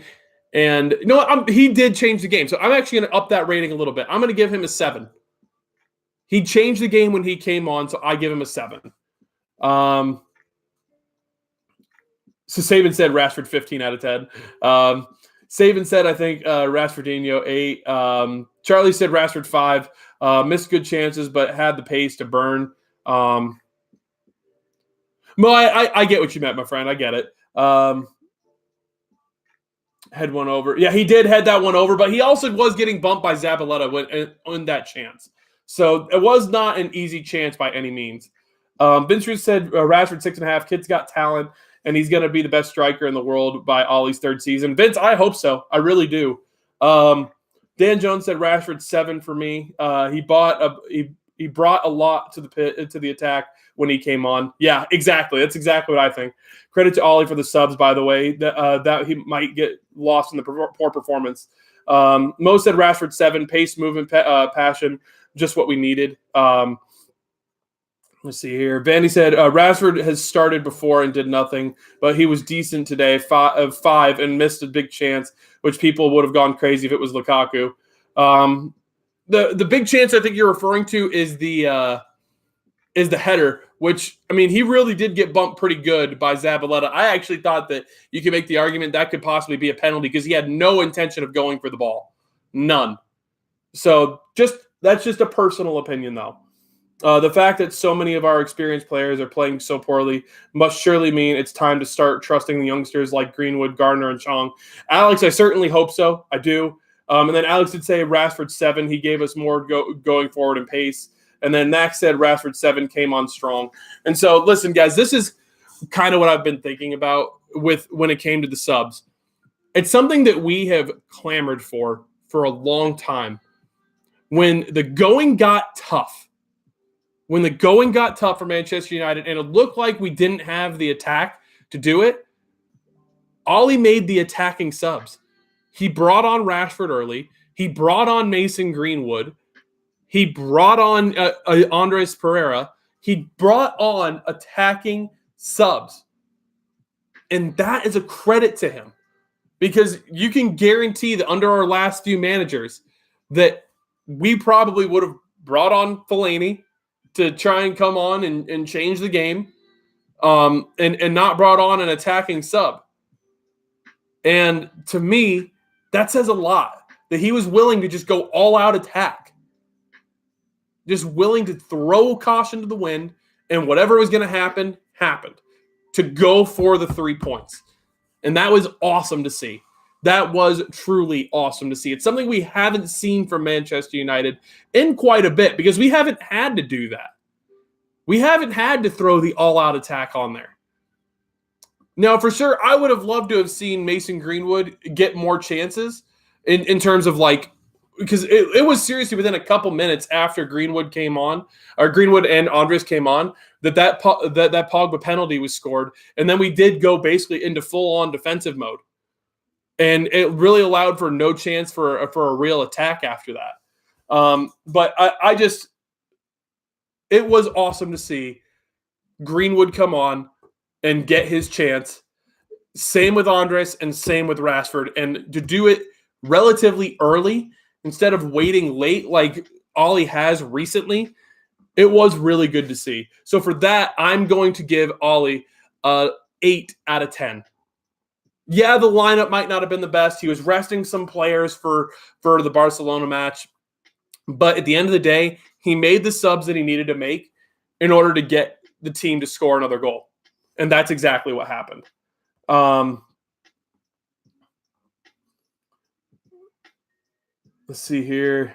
And you know what? He did change the game. So I'm actually going to up that rating a little bit. I'm going to give him a 7. He changed the game when he came on, so I give him a 7. So Saban said Rashford 15 out of 10. Saban said, I think Rashfordinho 8. Charlie said Rashford 5. Missed good chances, but had the pace to burn. Mo, I get what you meant, my friend. I get it. Head one over. Yeah, he did head that one over, but he also was getting bumped by Zabaleta in that chance. So it was not an easy chance by any means. Vince Ruth said Rashford 6.5. Kid's got talent, and he's going to be the best striker in the world by Ollie's 3rd season. Vince, I hope so. I really do. Dan Jones said Rashford 7 for me. He brought a lot to the attack when he came on. Yeah, exactly. That's exactly what I think. Credit to Ollie for the subs, by the way. That he might get lost in the poor performance. Mo said Rashford 7. Pace, movement, passion, just what we needed. Let's see here. Vandy said Rashford has started before and did nothing, but he was decent today, 5 and missed a big chance, which people would have gone crazy if it was Lukaku. The big chance I think you're referring to is the header which, I mean, he really did get bumped pretty good by Zabaleta. I actually thought that you could make the argument that could possibly be a penalty because he had no intention of going for the ball. None. So that's just a personal opinion, though. The fact that so many of our experienced players are playing so poorly must surely mean it's time to start trusting the youngsters like Greenwood, Gardner, and Chong. Alex, I certainly hope so. I do. And then Alex did say Rashford 7. He gave us more going forward in pace. And then Max said Rashford 7 came on strong. And so, listen, guys, this is kind of what I've been thinking about when it came to the subs. It's something that we have clamored for a long time. When the going got tough, for Manchester United and it looked like we didn't have the attack to do it, Ollie made the attacking subs. He brought on Rashford early. He brought on Mason Greenwood. He brought on Andres Pereira. He brought on attacking subs. And that is a credit to him because you can guarantee that under our last few managers that we probably would have brought on Fellaini to try and come on and change the game and not brought on an attacking sub. And to me, that says a lot that he was willing to just go all-out attack. Just willing to throw caution to the wind, and whatever was going to happen, happened. To go for the 3 points. And that was awesome to see. That was truly awesome to see. It's something we haven't seen from Manchester United in quite a bit because we haven't had to do that. We haven't had to throw the all-out attack on there. Now, for sure, I would have loved to have seen Mason Greenwood get more chances in terms of like, because it was seriously within a couple minutes after Greenwood came on, or Greenwood and Andres came on, that Pogba penalty was scored. And then we did go basically into full-on defensive mode. And it really allowed for no chance for a real attack after that. But I just, it was awesome to see Greenwood come on and get his chance. Same with Andres and same with Rashford. And to do it relatively early instead of waiting late like Ollie has recently, it was really good to see. So for that, I'm going to give Ollie 8 out of 10. Yeah, the lineup might not have been the best. He was resting some players for the Barcelona match. But at the end of the day, he made the subs that he needed to make in order to get the team to score another goal. And that's exactly what happened. Let's see here.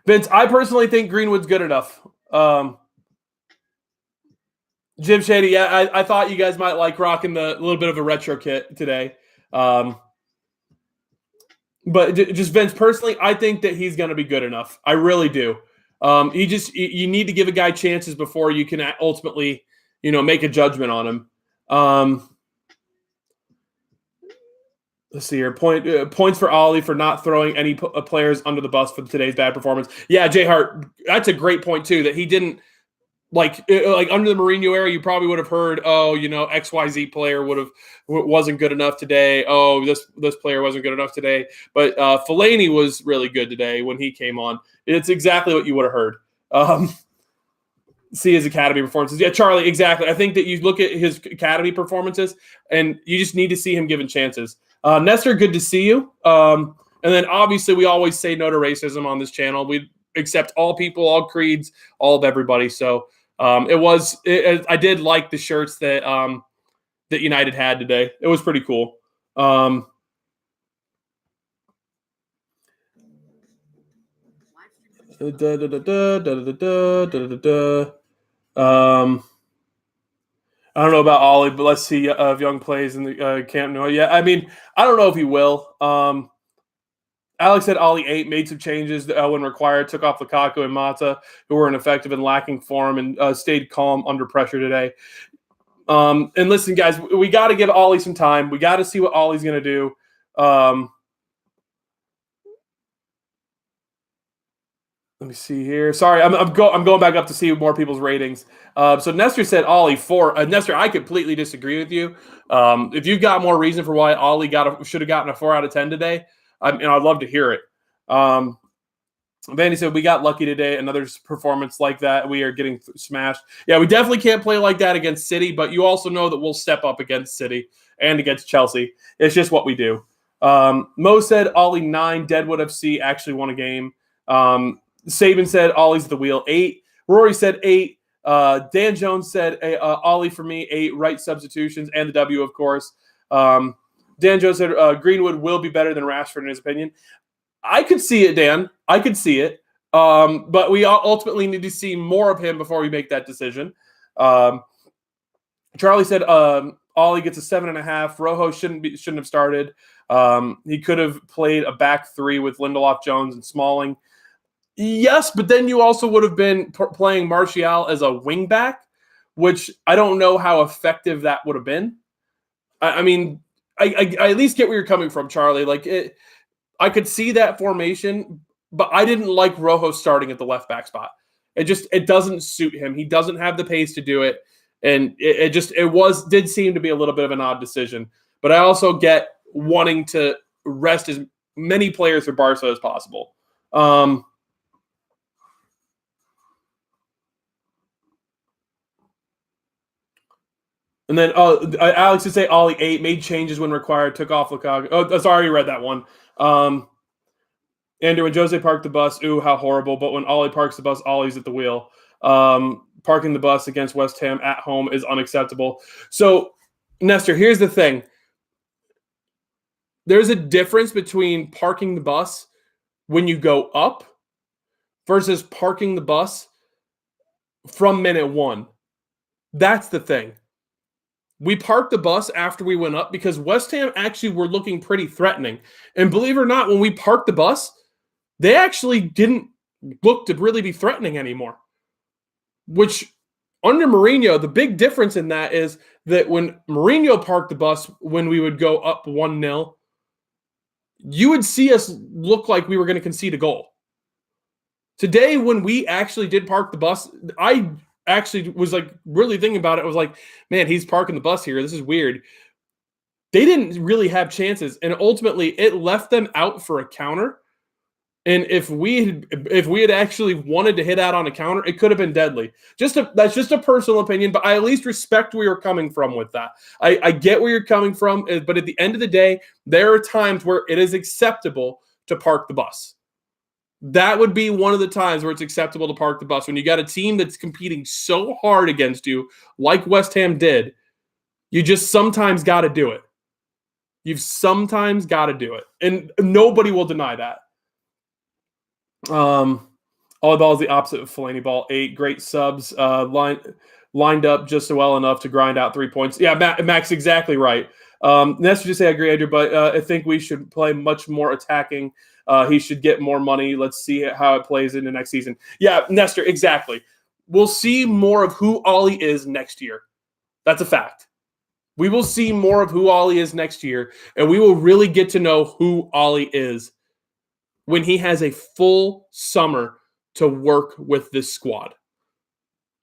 Vince, I personally think Greenwood's good enough. Jim Shady, yeah, I thought you guys might like rocking the little bit of a retro kit today. But just Vince, personally, I think that he's going to be good enough. I really do. You need to give a guy chances before you can ultimately, make a judgment on him. Let's see here. Points for Ollie for not throwing any players under the bus for today's bad performance. Yeah, Jay Hart, that's a great point too, that he didn't like under the Mourinho era, you probably would have heard, XYZ player wasn't good enough today. Oh, this player wasn't good enough today. But Fellaini was really good today when he came on. It's exactly what you would have heard. See his academy performances. Yeah, Charlie, exactly. I think that you look at his academy performances and you just need to see him given chances. Nestor, good to see you. And then obviously we always say no to racism on this channel. We accept all people, all creeds, all of everybody. So I did like the shirts that that United had today. It was pretty cool. I don't know about Ollie, but let's see if Young plays in the Camp Nou. Yeah, I mean, I don't know if he will. Alex said Ollie 8, made some changes when required, took off Lukaku and Mata, who were ineffective and lacking form, and stayed calm under pressure today. And listen, guys, we got to give Ollie some time. We got to see what Ollie's going to do. Let me see here. Sorry, I'm going back up to see more people's ratings. So Nestor said Ollie 4. Nestor, I completely disagree with you. If you've got more reason for why Ollie should have gotten a 4 out of 10 today, I'd love to hear it. Vandy said, we got lucky today. Another performance like that, we are getting smashed. Yeah, we definitely can't play like that against City, but you also know that we'll step up against City and against Chelsea. It's just what we do. Mo said, Ollie 9, Deadwood FC actually won a game. Saban said, Ollie's the wheel, 8. Rory said 8. Dan Jones said, Ollie for me, 8. Right substitutions and the W, of course. Dan Jones said, Greenwood will be better than Rashford in his opinion. I could see it, Dan. I could see it. But we ultimately need to see more of him before we make that decision. Charlie said Ollie gets a 7.5. Rojo shouldn't have started. He could have played a back 3 with Lindelof, Jones, and Smalling. Yes, but then you also would have been playing Martial as a wing back, which I don't know how effective that would have been. I mean, I at least get where you're coming from, Charlie. Like I could see that formation, but I didn't like Rojo starting at the left back spot. It doesn't suit him. He doesn't have the pace to do it, and it did seem to be a little bit of an odd decision. But I also get wanting to rest as many players for Barca as possible. And then Alex would say Ollie 8, made changes when required, took off Lukaku. Oh, sorry, you read that one. Andrew, when Jose parked the bus, ooh, how horrible. But when Ollie parks the bus, Ollie's at the wheel. Parking the bus against West Ham at home is unacceptable. So, Nestor, here's the thing. There's a difference between parking the bus when you go up versus parking the bus from minute 1. That's the thing. We parked the bus after we went up because West Ham actually were looking pretty threatening. And believe it or not, when we parked the bus, they actually didn't look to really be threatening anymore. Which, under Mourinho, the big difference in that is that when Mourinho parked the bus, when we would go up 1-0, you would see us look like we were going to concede a goal. Today, when we actually did park the bus, I actually was like really thinking about it. I was like, man, he's parking the bus here. This is weird. They didn't really have chances, and ultimately it left them out for a counter. And if we had actually wanted to hit out on a counter, it could have been deadly. That's just a personal opinion, but I at least respect where you're coming from with that. I get where you're coming from, but at the end of the day, there are times where it is acceptable to park the bus. That would be one of the times where it's acceptable to park the bus. When you got a team that's competing so hard against you, like West Ham did, you just sometimes got to do it. You've sometimes got to do it. And nobody will deny that. All the ball is the opposite of Fellaini ball. 8 great subs, lined up just well enough to grind out 3 points. Yeah, Max, exactly right. Nestor just say I agree, Andrew, but I think we should play much more attacking. He should get more money. Let's see how it plays in the next season. Yeah, Nestor, exactly. We'll see more of who Ollie is next year. That's a fact. We will see more of who Ollie is next year, and we will really get to know who Ollie is when he has a full summer to work with this squad.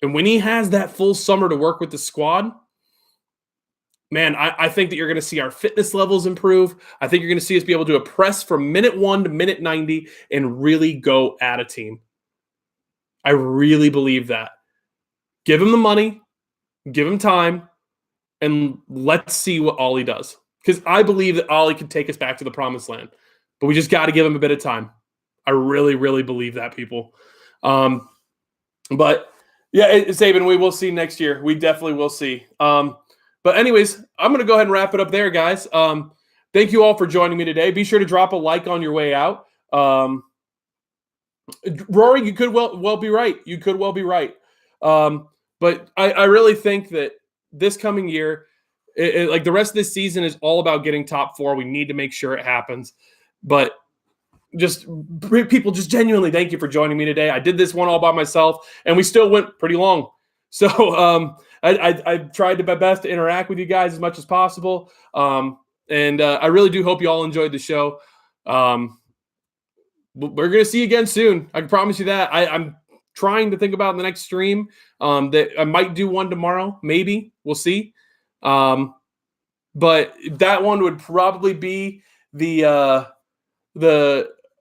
And when he has that full summer to work with the squad, man, I think that you're going to see our fitness levels improve. I think you're going to see us be able to press from minute 1 to minute 90 and really go at a team. I really believe that. Give him the money, give him time, and let's see what Ollie does. Because I believe that Ollie can take us back to the promised land. But we just got to give him a bit of time. I really, really believe that, people. But, yeah, Saban, we will see next year. We definitely will see. But anyways, I'm going to go ahead and wrap it up there, guys. Thank you all for joining me today. Be sure to drop a like on your way out. Rory, you could well be right. You could well be right. But I really think that this coming year, like the rest of this season is all about getting top 4. We need to make sure it happens. But just people, just genuinely thank you for joining me today. I did this one all by myself, and we still went pretty long. So I tried my best to interact with you guys as much as possible. And I really do hope you all enjoyed the show. We're going to see you again soon. I can promise you that. I'm trying to think about the next stream that I might do one tomorrow. Maybe. We'll see. But that one would probably be the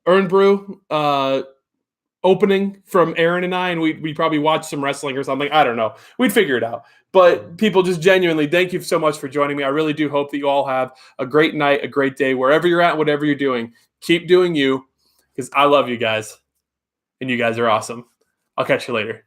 Earn Brew opening from Aaron and I, and we probably watch some wrestling or something. I don't know. We'd figure it out. But people, just genuinely, thank you so much for joining me. I really do hope that you all have a great night, a great day, wherever you're at, whatever you're doing. Keep doing you, because I love you guys, and you guys are awesome. I'll catch you later.